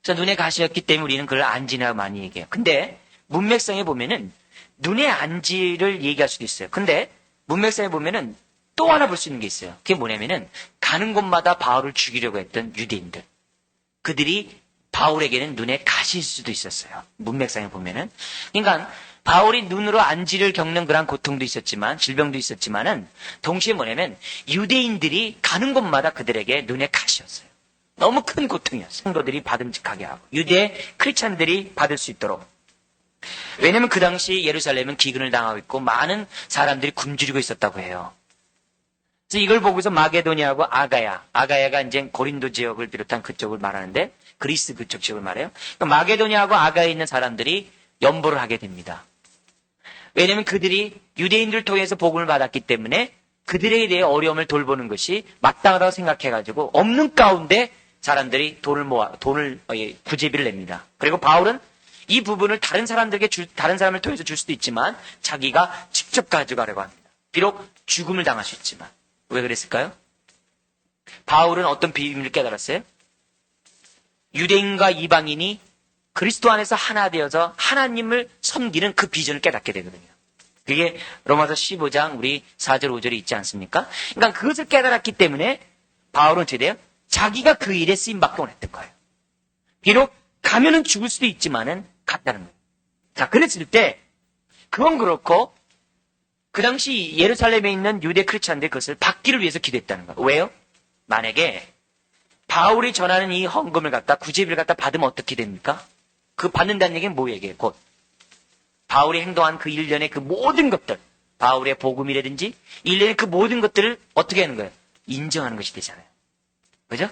그래서 눈의 가시였기 때문에 우리는 그걸 안지라고 많이 얘기해요. 근데 문맥상에 보면은 눈의 안지를 얘기할 수도 있어요. 근데 문맥상에 보면은 또 하나 볼 수 있는 게 있어요. 그게 뭐냐면은 가는 곳마다 바울을 죽이려고 했던 유대인들. 그들이 바울에게는 눈에 가시일 수도 있었어요. 문맥상에 보면은. 그러니까 바울이 눈으로 안지를 겪는 그런 고통도 있었지만 질병도 있었지만은 동시에 뭐냐면 유대인들이 가는 곳마다 그들에게 눈에 가시였어요. 너무 큰 고통이었어요. 성도들이 받음직하게 하고 유대 크리스찬들이 받을 수 있도록. 왜냐하면 그 당시 예루살렘은 기근을 당하고 있고 많은 사람들이 굶주리고 있었다고 해요. 그래서 이걸 보고서 마게도니아하고 아가야가 이제 고린도 지역을 비롯한 그쪽을 말하는데 그리스 그쪽 지역을 말해요. 그러니까 마게도니아하고 아가야에 있는 사람들이 연보를 하게 됩니다. 왜냐하면 그들이 유대인들을 통해서 복음을 받았기 때문에 그들에 대해 어려움을 돌보는 것이 마땅하다고 생각해가지고 없는 가운데 사람들이 돈을 구제비를 냅니다. 그리고 바울은 이 부분을 다른 사람을 통해서 줄 수도 있지만 자기가 직접 가져가려고 합니다. 비록 죽음을 당할 수 있지만. 왜 그랬을까요? 바울은 어떤 비밀을 깨달았어요? 유대인과 이방인이 그리스도 안에서 하나 되어서 하나님을 섬기는 그 비전을 깨닫게 되거든요. 그게 로마서 15장 우리 4절 5절에 있지 않습니까? 그러니까 그것을 깨달았기 때문에 바울은 어떻게 돼요? 자기가 그 일에 쓰임받기 원했던 거예요. 비록 가면은 죽을 수도 있지만은 갔다는 거예요. 자, 그랬을 때 그건 그렇고 그 당시 예루살렘에 있는 유대 크리스찬들이 그것을 받기를 위해서 기도했다는 거예요. 왜요? 만약에 바울이 전하는 이 헌금을 갖다 구제비를 갖다 받으면 어떻게 됩니까? 그 받는다는 얘기는 뭐 얘기예요? 곧 바울이 행동한 그 일련의 그 모든 것들, 바울의 복음이라든지 일련의 그 모든 것들을 어떻게 하는 거예요? 인정하는 것이 되잖아요. 그죠?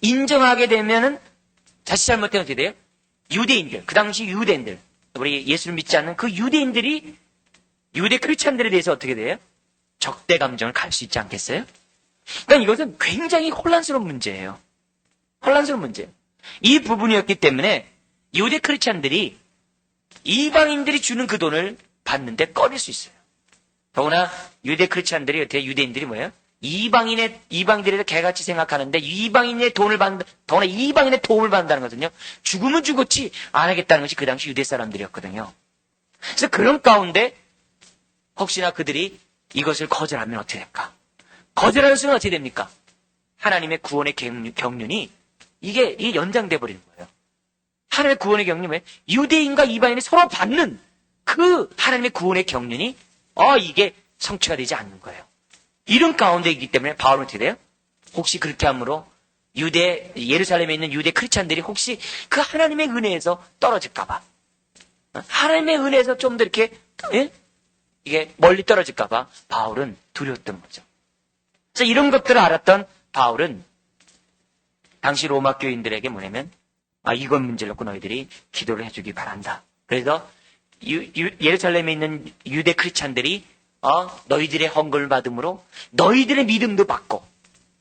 인정하게 되면은 자칫 잘못하면 어떻게 돼요? 유대인들, 그 당시 유대인들, 우리 예수를 믿지 않는 그 유대인들이 유대 크리스찬들에 대해서 어떻게 돼요? 적대 감정을 갈 수 있지 않겠어요? 그러니까 이것은 굉장히 혼란스러운 문제예요. 혼란스러운 문제예요. 이 부분이었기 때문에 유대 크리스찬들이 이방인들이 주는 그 돈을 받는데 꺼낼 수 있어요. 더구나 유대 크리스찬들이 어떻게 유대인들이 뭐예요? 이방인들에 대해 개같이 생각하는데 이방인의 돈을 받는다, 더구나 이방인의 도움을 받는다는 것은요, 죽으면 죽었지 안 하겠다는 것이 그 당시 유대 사람들이었거든요. 그래서 그런 가운데 혹시나 그들이 이것을 거절하면 어떻게 될까? 거절하는 순간 어떻게 됩니까? 하나님의 구원의 경륜이 이게 연장돼 버리는 거예요. 하나님의 구원의 경륜이 뭐예요? 유대인과 이방인이 서로 받는 그 하나님의 구원의 경륜이 이게 성취가 되지 않는 거예요. 이런 가운데이기 때문에 바울은 어떻게 돼요? 혹시 그렇게 함으로 예루살렘에 있는 유대 크리스찬들이 혹시 그 하나님의 은혜에서 떨어질까봐, 하나님의 은혜에서 좀 더 이렇게 이게 멀리 떨어질까봐 바울은 두려웠던 거죠. 그래서 이런 것들을 알았던 바울은 당시 로마 교인들에게 뭐냐면, 이건 문제를 놓고 너희들이 기도를 해주기 바란다. 그래서 예루살렘에 있는 유대 크리스찬들이 너희들의 헌금을 받음으로 너희들의 믿음도 받고,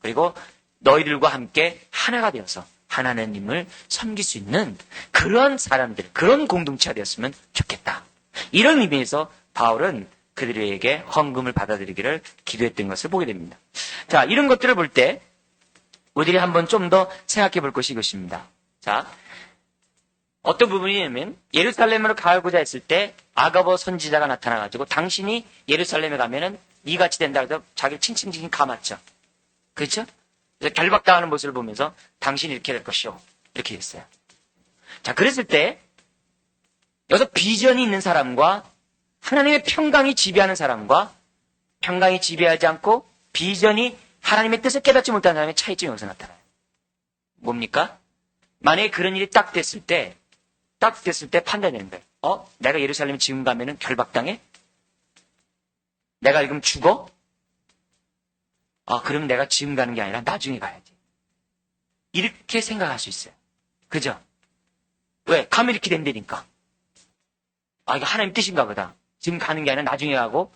그리고 너희들과 함께 하나가 되어서 하나님을 섬길 수 있는 그런 사람들, 그런 공동체가 되었으면 좋겠다. 이런 의미에서 바울은 그들에게 헌금을 받아들이기를 기도했던 것을 보게 됩니다. 자, 이런 것들을 볼 때 우리들이 한번 좀 더 생각해 볼 것이 이것입니다. 자, 어떤 부분이냐면 예루살렘으로 가고자 했을 때 아가보 선지자가 나타나가지고 당신이 예루살렘에 가면은 이같이 된다 해서 자기를 칭칭칭 감았죠. 그렇죠? 그래서 결박당하는 모습을 보면서 당신이 이렇게 될 것이오. 이렇게 했어요. 자, 그랬을 때 여기서 비전이 있는 사람과 하나님의 평강이 지배하는 사람과 평강이 지배하지 않고 비전이 하나님의 뜻을 깨닫지 못하는 사람의 차이점이 여기서 나타나요. 뭡니까? 만약에 그런 일이 딱 됐을 때 판단되는 거예요. 내가 예루살렘에 지금 가면은 결박당해? 내가 지금 죽어? 그럼 내가 지금 가는 게 아니라 나중에 가야지. 이렇게 생각할 수 있어요. 그죠? 왜? 가면 이렇게 된다니까. 이거 하나님 뜻인가 보다. 지금 가는 게 아니라 나중에 가고,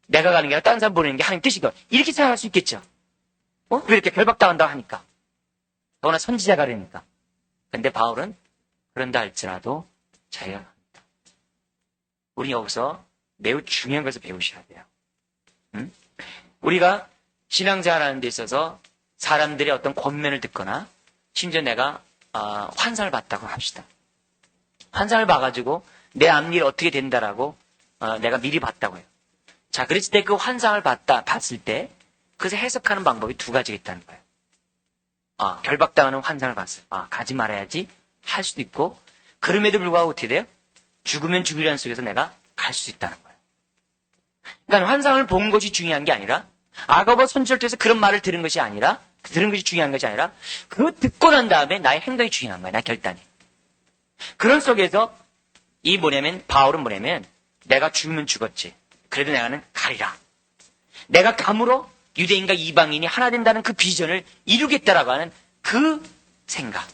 내가 가는 게 아니라 다른 사람 보내는 게 하나님 뜻인가 보다. 이렇게 생각할 수 있겠죠? 왜 이렇게 결박당한다고 하니까? 더구나 선지자가 그러니까. 근데 바울은 그런다 할지라도 자기가 합니다. 우리 여기서 매우 중요한 것을 배우셔야 돼요. 우리가 신앙생활하는 데 있어서 사람들의 어떤 권면을 듣거나 심지어 내가 환상을 봤다고 합시다. 환상을 봐가지고 내 앞일 어떻게 된다라고 내가 미리 봤다고 해요. 자, 그랬을 때 그 환상을 봤을 때 그래서 해석하는 방법이 두 가지가 있다는 거예요. 결박당하는 환상을 봤어요. 가지 말아야지 할 수도 있고, 그럼에도 불구하고 어떻게 돼요? 죽으면 죽으리라는 속에서 내가 갈 수 있다는 거예요. 그러니까 환상을 본 것이 중요한 게 아니라, 아가보 선지자에서 그런 말을 들은 것이 중요한 것이 아니라, 그거 듣고 난 다음에 나의 행동이 중요한 거야, 나의 결단이. 그런 속에서 바울은 뭐냐면, 내가 죽으면 죽었지. 그래도 내가는 가리라. 내가 감으로 유대인과 이방인이 하나 된다는 그 비전을 이루겠다라고 하는 그 생각.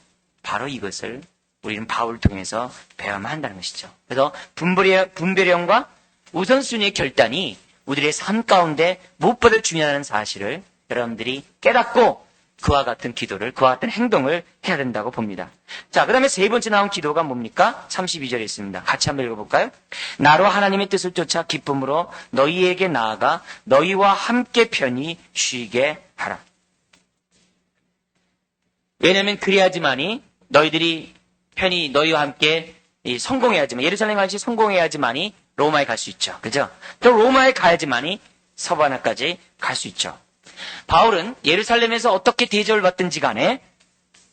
바로 이것을 우리는 바울을 통해서 배워야만 한다는 것이죠. 그래서 분별형과 우선순위의 결단이 우리의 삶 가운데 무엇보다 중요하다는 사실을 여러분들이 깨닫고 그와 같은 기도를, 그와 같은 행동을 해야 된다고 봅니다. 자, 그 다음에 세 번째 나온 기도가 뭡니까? 32절에 있습니다. 같이 한번 읽어볼까요? 나로 하나님의 뜻을 쫓아 기쁨으로 너희에게 나아가 너희와 함께 편히 쉬게 하라. 왜냐하면 그래야지만이 너희들이 편히 너희와 함께 성공해야지만, 예루살렘 가시 성공해야지만이 로마에 갈 수 있죠. 그죠? 또 로마에 가야지만이 서바나까지 갈 수 있죠. 바울은 예루살렘에서 어떻게 대접을 받든지 간에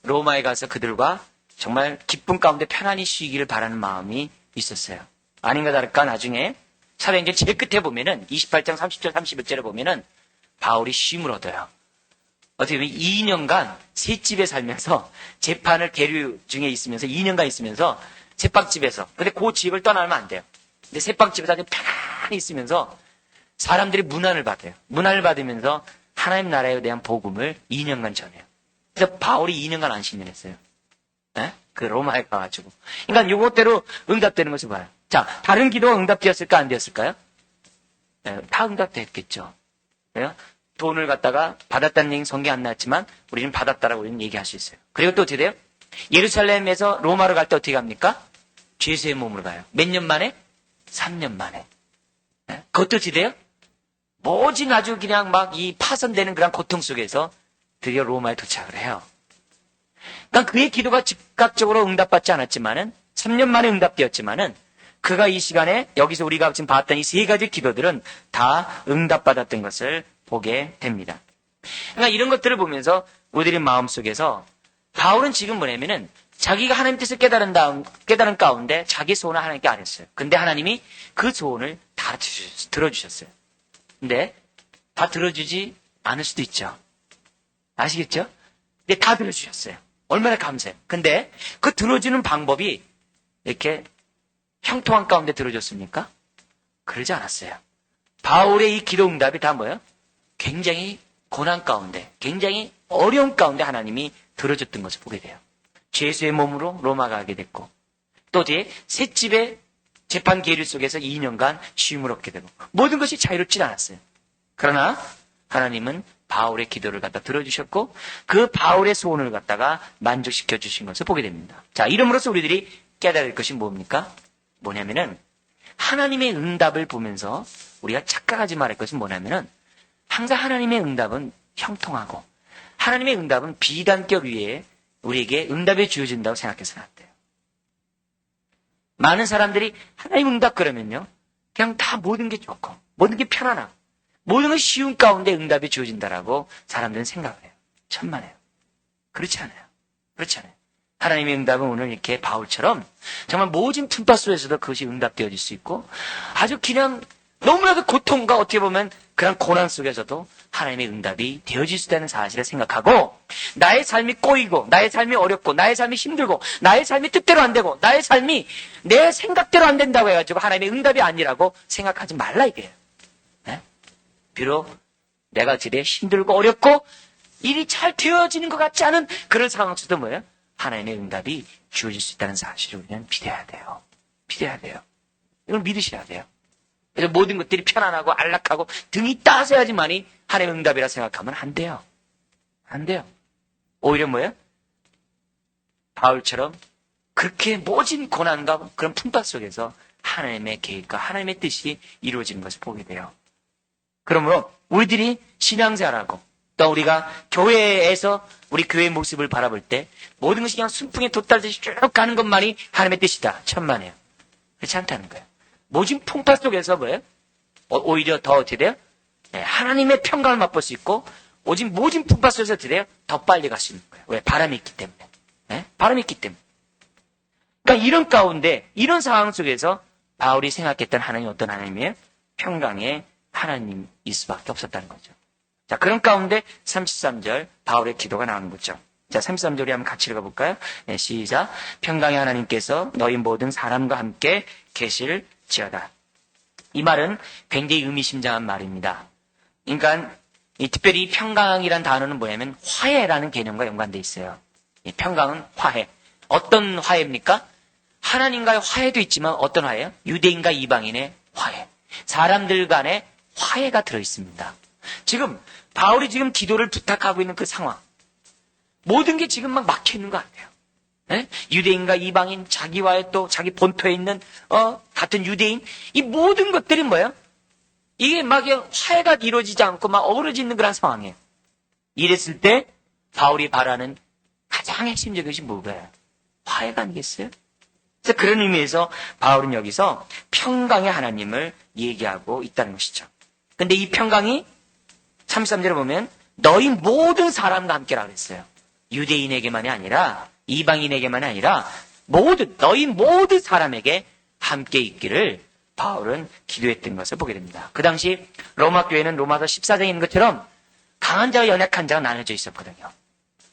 로마에 가서 그들과 정말 기쁨 가운데 편안히 쉬기를 바라는 마음이 있었어요. 아닌가 다를까 나중에 사도행전 제일 끝에 보면은 28장 30절 31절에 보면은 바울이 쉼을 얻어요. 어떻게 보면 2년간 셋집에 살면서 재판을 계류 중에 있으면서 2년간 있으면서 셋방집에서, 근데 그 집을 떠나면 안 돼요. 근데 셋방집에서 아주 편안히 있으면서 사람들이 문안을 받아요. 문안을 받으면서 하나님 나라에 대한 복음을 2년간 전해요. 그래서 바울이 2년간 안식년 했어요. 그 로마에 가가지고. 그러니까 요것대로 응답되는 것을 봐요. 자, 다른 기도가 응답되었을까 안 되었을까요? 다 응답됐겠죠. 그래요? 돈을 갖다가 받았다는 얘기는 성경에 안 나왔지만 우리는 받았다라고 우리는 얘기할 수 있어요. 그리고 또 어떻게 돼요? 예루살렘에서 로마로 갈 때 어떻게 갑니까? 죄수의 몸으로 가요. 몇 년 만에? 3년 만에. 그것도 어찌돼요? 모진 아주 그냥 막 이 파손되는 그런 고통 속에서 드디어 로마에 도착을 해요. 그러니까 그의 기도가 즉각적으로 응답받지 않았지만은 3년 만에 응답되었지만은 그가 이 시간에 여기서 우리가 지금 봤던 이 세 가지 기도들은 다 응답받았던 것을 보게 됩니다. 그러니까 이런 것들을 보면서 우리들의 마음속에서 바울은 지금 뭐냐면은 자기가 하나님 뜻을 깨달은 가운데 자기 소원을 하나님께 안 했어요. 근데 하나님이 그 소원을 다 들어주셨어요. 근데 다 들어주지 않을 수도 있죠. 아시겠죠? 근데 다 들어주셨어요. 얼마나 감사해요. 근데 그 들어주는 방법이 이렇게 형통한 가운데 들어줬습니까? 그러지 않았어요. 바울의 이 기도 응답이 다 뭐예요? 굉장히 고난 가운데, 굉장히 어려운 가운데 하나님이 들어줬던 것을 보게 돼요. 죄수의 몸으로 로마 가게 됐고, 또 뒤에 셋집의 재판 계류 속에서 2년간 쉼을 얻게 되고, 모든 것이 자유롭지 않았어요. 그러나 하나님은 바울의 기도를 갖다 들어주셨고, 그 바울의 소원을 갖다가 만족시켜 주신 것을 보게 됩니다. 자, 이름으로써 우리들이 깨달을 것이 뭡니까? 뭐냐면은, 하나님의 응답을 보면서 우리가 착각하지 말할 것은 뭐냐면은, 항상 하나님의 응답은 형통하고, 하나님의 응답은 비단결 위에 우리에게 응답이 주어진다고 생각해서는 안 돼요. 많은 사람들이 하나님 응답 그러면요, 그냥 다 모든 게 좋고, 모든 게 편안하고, 모든 것이 쉬운 가운데 응답이 주어진다라고 사람들은 생각을 해요. 천만에요. 그렇지 않아요. 그렇지 않아요. 하나님의 응답은 오늘 이렇게 바울처럼 정말 모진 틈바 속에서도 그것이 응답되어질 수 있고, 아주 그냥 너무나도 고통과 어떻게 보면 그런 고난 속에서도 하나님의 응답이 되어질 수 있다는 사실을 생각하고, 나의 삶이 꼬이고, 나의 삶이 어렵고, 나의 삶이 힘들고, 나의 삶이 뜻대로 안 되고, 나의 삶이 내 생각대로 안 된다고 해가지고 하나님의 응답이 아니라고 생각하지 말라 이거예요. 네? 비록 내가 지레 힘들고 어렵고 일이 잘 되어지는 것 같지 않은 그런 상황 속도 뭐예요? 하나님의 응답이 주어질 수 있다는 사실을 우리는 믿어야 돼요. 믿어야 돼요. 이걸 믿으셔야 돼요. 그래서 모든 것들이 편안하고 안락하고 등이 따서야지만이 하나님의 응답이라 생각하면 안 돼요. 안 돼요. 오히려 뭐예요? 바울처럼 그렇게 모진 고난과 그런 풍파 속에서 하나님의 계획과 하나님의 뜻이 이루어지는 것을 보게 돼요. 그러므로 우리들이 신앙생활하고 또 우리가 교회에서 우리 교회의 모습을 바라볼 때 모든 것이 그냥 순풍에 돛달듯이 쭉 가는 것만이 하나님의 뜻이다. 천만에요. 그렇지 않다는 거예요. 모진 풍파 속에서 뭐예요? 오히려 더 어떻게 돼요? 네, 하나님의 평강을 맛볼 수 있고 오직 모진 풍파 속에서 어떻게 돼요? 더 빨리 갈 수 있는 거예요. 왜? 바람이 있기 때문에. 네? 바람이 있기 때문에. 그러니까 이런 가운데 이런 상황 속에서 바울이 생각했던 하나님이 어떤 하나님이에요? 평강의 하나님일 수밖에 없었다는 거죠. 자, 그런 가운데 33절 바울의 기도가 나오는 거죠. 자, 33절에 한번 같이 읽어볼까요? 네, 시작. 평강의 하나님께서 너희 모든 사람과 함께 계실지어다. 이 말은 굉장히 의미심장한 말입니다. 그러니까 특별히 평강이란 단어는 뭐냐면 화해라는 개념과 연관되어 있어요. 이 평강은 화해. 어떤 화해입니까? 하나님과의 화해도 있지만 어떤 화해요? 유대인과 이방인의 화해. 사람들 간의 화해가 들어있습니다. 지금 바울이 지금 기도를 부탁하고 있는 그 상황, 모든 게 지금 막 막혀있는 것 같아요. 네? 유대인과 이방인, 자기와의 또 자기 본토에 있는 같은 유대인, 이 모든 것들이 뭐예요? 이게 막 화해가 이루어지지 않고 막 어우러지는 그런 상황이에요. 이랬을 때 바울이 바라는 가장 핵심적인 것이 뭐예요? 화해가 아니겠어요? 그래서 그런 의미에서 바울은 여기서 평강의 하나님을 얘기하고 있다는 것이죠. 근데 이 평강이 33절에 보면 너희 모든 사람과 함께라고 했어요. 유대인에게만이 아니라 이방인에게만이 아니라 너희 모든 사람에게 함께 있기를 바울은 기도했던 것을 보게 됩니다. 그 당시 로마 교회는 로마서 14장에 있는 것처럼 강한 자와 연약한 자가 나눠져 있었거든요.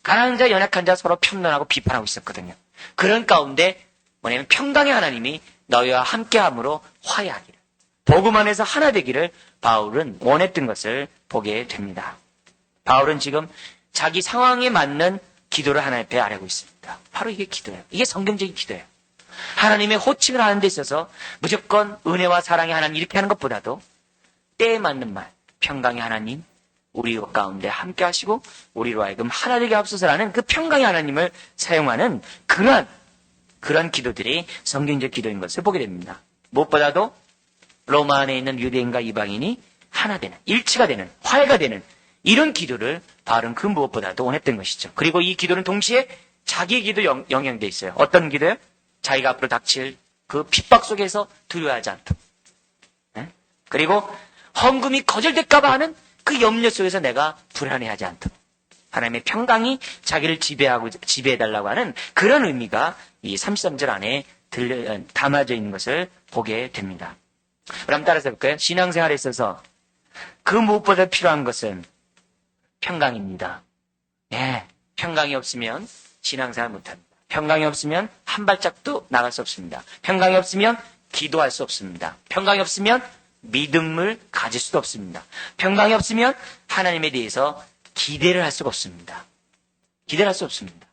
강한 자, 연약한 자 서로 편론하고 비판하고 있었거든요. 그런 가운데 뭐냐면 평강의 하나님이 너희와 함께함으로 화해하기를, 복음 안에서 하나 되기를 바울은 원했던 것을 보게 됩니다. 바울은 지금 자기 상황에 맞는 기도를 하나님 앞에 아뢰고 있습니다. 바로 이게 기도예요. 이게 성경적인 기도예요. 하나님의 호칭을 하는 데 있어서 무조건 은혜와 사랑의 하나님 이렇게 하는 것보다도 때에 맞는 말, 평강의 하나님, 우리 가운데 함께 하시고 우리로 하여금 하나 되게 하옵소서라는 그 평강의 하나님을 사용하는 그런 기도들이 성경적 기도인 것을 보게 됩니다. 무엇보다도 로마 안에 있는 유대인과 이방인이 하나 되는, 일치가 되는, 화해가 되는 이런 기도를 바울은 그 무엇보다도 원했던 것이죠. 그리고 이 기도는 동시에 자기의 기도 영향되어 있어요. 어떤 기도요? 자기가 앞으로 닥칠 그 핍박 속에서 두려워하지 않도록. 그리고 헌금이 거절될까 봐 하는 그 염려 속에서 내가 불안해하지 않도록. 하나님의 평강이 자기를 지배해달라고 하는 그런 의미가 이 33절 안에 담아져 있는 것을 보게 됩니다. 그럼 따라서 볼까요? 신앙생활에 있어서 그 무엇보다 필요한 것은 평강입니다. 네, 평강이 없으면 신앙생활 못합니다. 평강이 없으면 한 발짝도 나갈 수 없습니다. 평강이 없으면 기도할 수 없습니다. 평강이 없으면 믿음을 가질 수도 없습니다. 평강이 없으면 하나님에 대해서 기대를 할 수가 없습니다. 기대를 할 수 없습니다.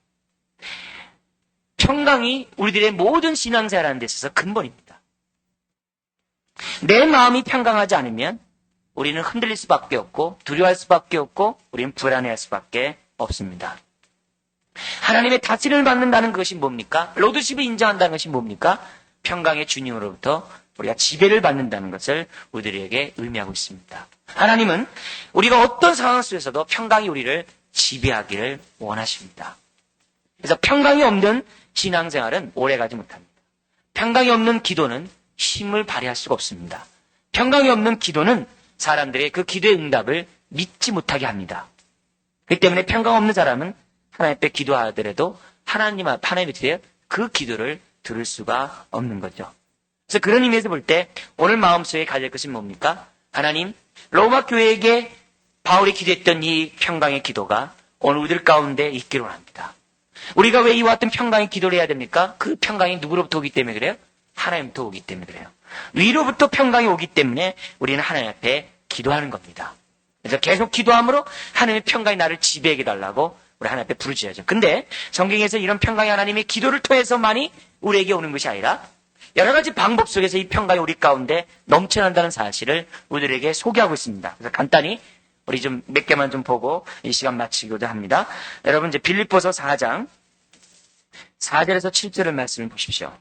평강이 우리들의 모든 신앙생활하는 데 있어서 근본입니다. 내 마음이 평강하지 않으면 우리는 흔들릴 수밖에 없고 두려워할 수밖에 없고 우리는 불안해할 수밖에 없습니다. 하나님의 다스림을 받는다는 것이 뭡니까? 로드십을 인정한다는 것이 뭡니까? 평강의 주님으로부터 우리가 지배를 받는다는 것을 우리들에게 의미하고 있습니다. 하나님은 우리가 어떤 상황 속에서도 평강이 우리를 지배하기를 원하십니다. 그래서 평강이 없는 신앙생활은 오래가지 못합니다. 평강이 없는 기도는 힘을 발휘할 수가 없습니다. 평강이 없는 기도는 사람들의 그 기도의 응답을 믿지 못하게 합니다. 그렇기 때문에 평강 없는 사람은 하나님 앞에 기도하더라도 하나님이 어떻게 그 기도를 들을 수가 없는 거죠. 그래서 그런 의미에서 볼 때 오늘 마음속에 가질 것이 뭡니까? 하나님, 로마 교회에게 바울이 기도했던 이 평강의 기도가 오늘 우리들 가운데 있기를 원합니다. 우리가 왜 이와 같은 평강의 기도를 해야 됩니까? 그 평강이 누구로부터 오기 때문에 그래요? 하나님부터 오기 때문에 그래요. 위로부터 평강이 오기 때문에 우리는 하나님 앞에 기도하는 겁니다. 그래서 계속 기도함으로 하나님의 평강이 나를 지배하게 달라고 우리 하나님 앞에 부르짖어야죠. 근데 성경에서 이런 평강이 하나님의 기도를 통해서만이 우리에게 오는 것이 아니라 여러 가지 방법 속에서 이 평강이 우리 가운데 넘쳐난다는 사실을 우리들에게 소개하고 있습니다. 그래서 간단히 우리 좀 몇 개만 좀 보고 이 시간 마치고자 합니다. 여러분 이제 빌립보서 4장 4절에서 7절의 말씀을 보십시오.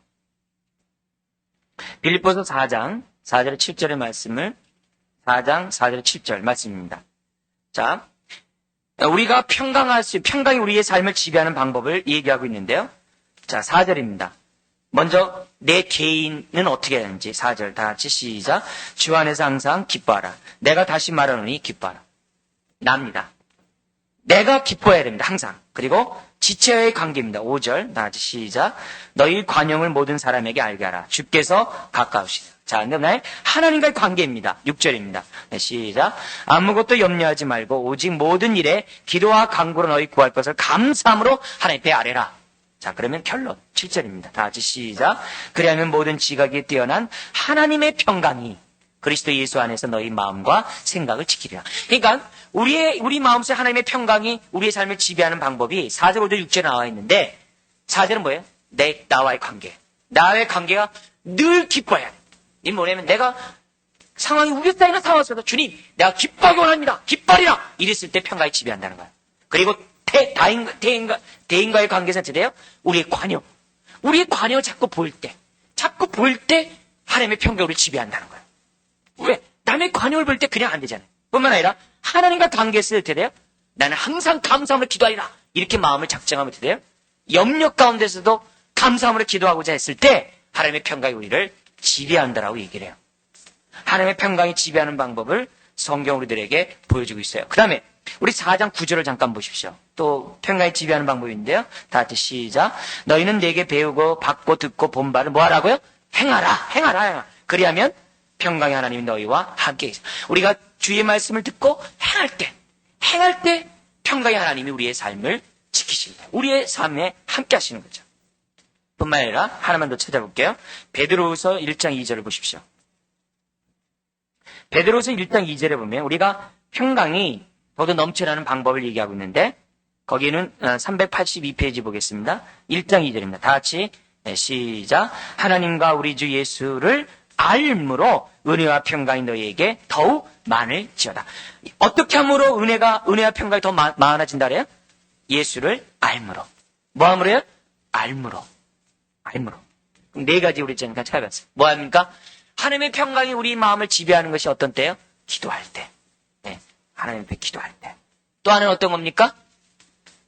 빌립보서 4장 4절에 7절의 말씀을 4장 4절 7절 말씀입니다. 자, 우리가 평강이 우리의 삶을 지배하는 방법을 얘기하고 있는데요. 자, 4절입니다. 먼저 내 개인은 어떻게 해야 하는지 4절 다 같이 시작. 주 안에서 항상 기뻐하라. 내가 다시 말하노니 기뻐하라. 납니다. 내가 기뻐해야 됩니다. 항상. 그리고 지체와의 관계입니다. 5절 다 같이 시작. 너희 관용을 모든 사람에게 알게 하라. 주께서 가까우시다. 자, 그다음에 하나님과의 관계입니다. 6절입니다. 네, 시작. 아무것도 염려하지 말고 오직 모든 일에 기도와 간구로 너희 구할 것을 감사함으로 하나님 앞에 아뢰라. 자, 그러면 결론 7절입니다. 다 같이 시작. 그리하면 모든 지각이 뛰어난 하나님의 평강이 그리스도 예수 안에서 너희 마음과 생각을 지키리라. 그러니까 우리 마음속에 하나님의 평강이 우리의 삶을 지배하는 방법이 4절, 5절, 6절에 나와 있는데 4절은 뭐예요? 나와의 관계. 나와의 관계가 늘 기뻐해야 돼. 이 뭐냐면 내가 상황이 우겨싸이는 상황 속에서 주님, 내가 기뻐하기 원합니다. 기뻐하리라. 이랬을 때 평강이 지배한다는 거예요. 그리고 대인과의 관계에서 어떻게 우리의 관용. 우리의 관용을 자꾸 보일 때 하나님의 평강이 우리를 지배한다는 거예요. 왜? 남의 관용을 볼 때 그냥 안 되잖아요. 뿐만 아니라 하나님과 관계에서 어떻게 돼요? 나는 항상 감사함으로 기도하리라. 이렇게 마음을 작정하면 어떻게 돼요? 염려 가운데서도 감사함으로 기도하고자 했을 때 하나님의 평강이 우리를 지배한다라고 얘기를 해요. 하나님의 평강이 지배하는 방법을 성경 우리들에게 보여주고 있어요. 그 다음에 우리 4장 9절을 잠깐 보십시오. 또 평강이 지배하는 방법인데요. 다 같이 시작. 너희는 내게 배우고 받고 듣고 본 바를 뭐 하라고요? 행하라. 그리하면 평강의 하나님이 너희와 함께 있어. 우리가 주의 말씀을 듣고 행할 때 평강의 하나님이 우리의 삶을 지키십니다. 우리의 삶에 함께 하시는 거죠. 뿐만 아니라 하나만 더 찾아볼게요. 베드로후서 1장 2절을 보십시오. 베드로후서 1장 2절에 보면 우리가 평강이 더더 넘쳐나는 방법을 얘기하고 있는데 거기는 382페이지 보겠습니다. 1장 2절입니다. 다 같이 시작. 하나님과 우리 주 예수를 알므로 은혜와 평강이 너희에게 더욱 많을지어다. 어떻게 함으로 은혜와 평강이 더 많아진다 그래요? 예수를 알므로. 뭐 함으로요? 알므로. 그럼 네 가지 우리 지금 찾아봤어요. 뭐 합니까? 하나님의 평강이 우리 마음을 지배하는 것이 어떤 때요? 기도할 때. 네, 하나님 앞에 기도할 때. 또 하나는 어떤 겁니까?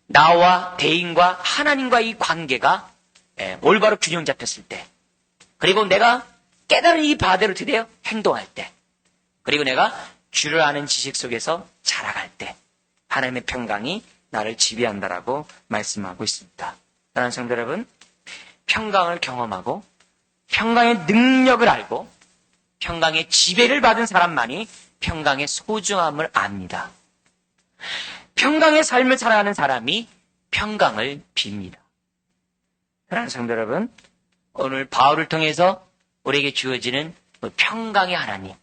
나와 대인과 하나님과 이 관계가 올바로 균형 잡혔을 때. 그리고 내가 깨달은 이 바대로 드디어 행동할 때. 그리고 내가 주를 아는 지식 속에서 자라갈 때. 하나님의 평강이 나를 지배한다라고 말씀하고 있습니다. 사랑하는 성도 여러분, 평강을 경험하고 평강의 능력을 알고 평강의 지배를 받은 사람만이 평강의 소중함을 압니다. 평강의 삶을 살아가는 사람이 평강을 빕니다. 사랑하는 성도 여러분, 오늘 바울을 통해서 우리에게 주어지는 평강의 하나님,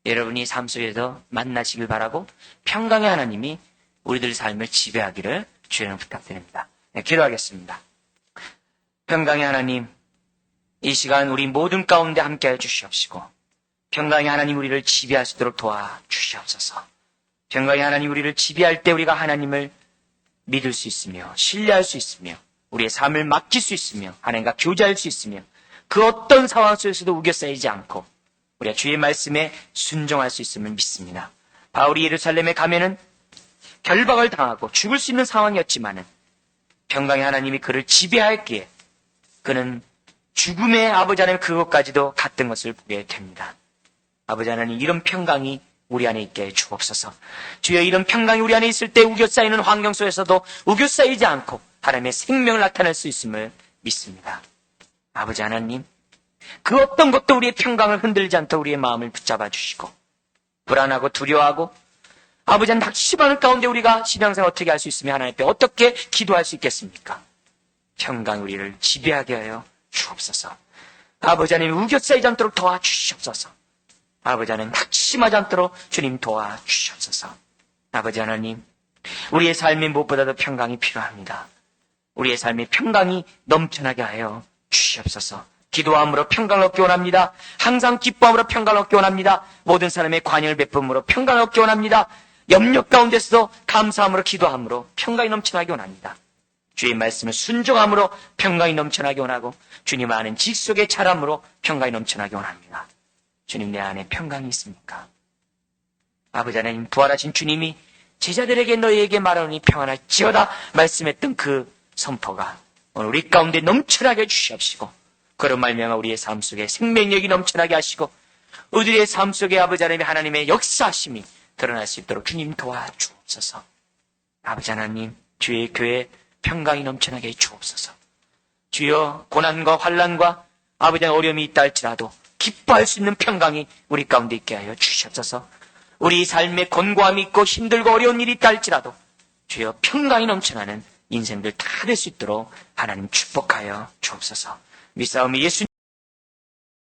여러분이 삶 속에서 만나시길 바라고 평강의 하나님이 우리들 삶을 지배하기를 주님 부탁드립니다. 네, 기도하겠습니다. 평강의 하나님, 이 시간 우리 모든 가운데 함께해 주시옵시고 평강의 하나님 우리를 지배할 수 있도록 도와주시옵소서. 평강의 하나님 우리를 지배할 때 우리가 하나님을 믿을 수 있으며 신뢰할 수 있으며 우리의 삶을 맡길 수 있으며 하나님과 교제할 수 있으며 그 어떤 상황 속에서도 우겨싸이지 않고 우리가 주의 말씀에 순종할 수 있음을 믿습니다. 바울이 예루살렘에 가면은 결박을 당하고 죽을 수 있는 상황이었지만은 평강의 하나님이 그를 지배하였기에 그는 죽음의 아버지 하나님 그것까지도 갔던 것을 보게 됩니다. 아버지 하나님 이런 평강이 우리 안에 있게 해 주옵소서. 주여 이런 평강이 우리 안에 있을 때 우겨싸이는 환경 속에서도 우겨싸이지 않고 하나님의 생명을 나타낼 수 있음을 믿습니다. 아버지 하나님, 그 어떤 것도 우리의 평강을 흔들지 않도록 우리의 마음을 붙잡아 주시고 불안하고 두려워하고 아버지 하나님 낙심하는 가운데 우리가 신앙생활 어떻게 할 수 있으며 하나님 앞에 어떻게 기도할 수 있겠습니까? 평강이 우리를 지배하게 하여 주옵소서. 아버지 하나님 우겨싸이지 않도록 도와주시옵소서. 아버지 하나님 낙심하지 않도록 주님 도와주시옵소서. 아버지 하나님, 우리의 삶에 무엇보다도 평강이 필요합니다. 우리의 삶에 평강이 넘쳐나게 하여 주시옵소서. 기도함으로 평강을 얻기 원합니다. 항상 기뻐함으로 평강을 얻기 원합니다. 모든 사람의 관여를 베품으로 평강을 얻기 원합니다. 염려 가운데서도 감사함으로 기도함으로 평강이 넘쳐나게 원합니다. 주의 말씀을 순종함으로 평강이 넘쳐나게 원하고 주님 아는 지식 속에 자람으로 평강이 넘쳐나게 원합니다. 주님 내 안에 평강이 있습니까? 아버지 하나님 부활하신 주님이 제자들에게 너희에게 말하노니 평안할지어다 말씀했던 그 선포가 오늘 우리 가운데 넘쳐나게 주시옵시고 그런 말미암아 우리의 삶 속에 생명력이 넘쳐나게 하시고 우리의 삶 속에 아버지 하나님의 역사하심이 드러날 수 있도록 주님 도와주옵소서. 아버지 하나님 주의 교회 평강이 넘쳐나게 해주옵소서. 주여 고난과 환난과 아버지 어려움이 있다 할지라도 기뻐할 수 있는 평강이 우리 가운데 있게 하여 주시옵소서. 우리 삶에 곤고함이 있고 힘들고 어려운 일이 있다 할지라도 주여 평강이 넘쳐나는 인생들 다 될 수 있도록 하나님 축복하여 주옵소서. 믿사오니 예수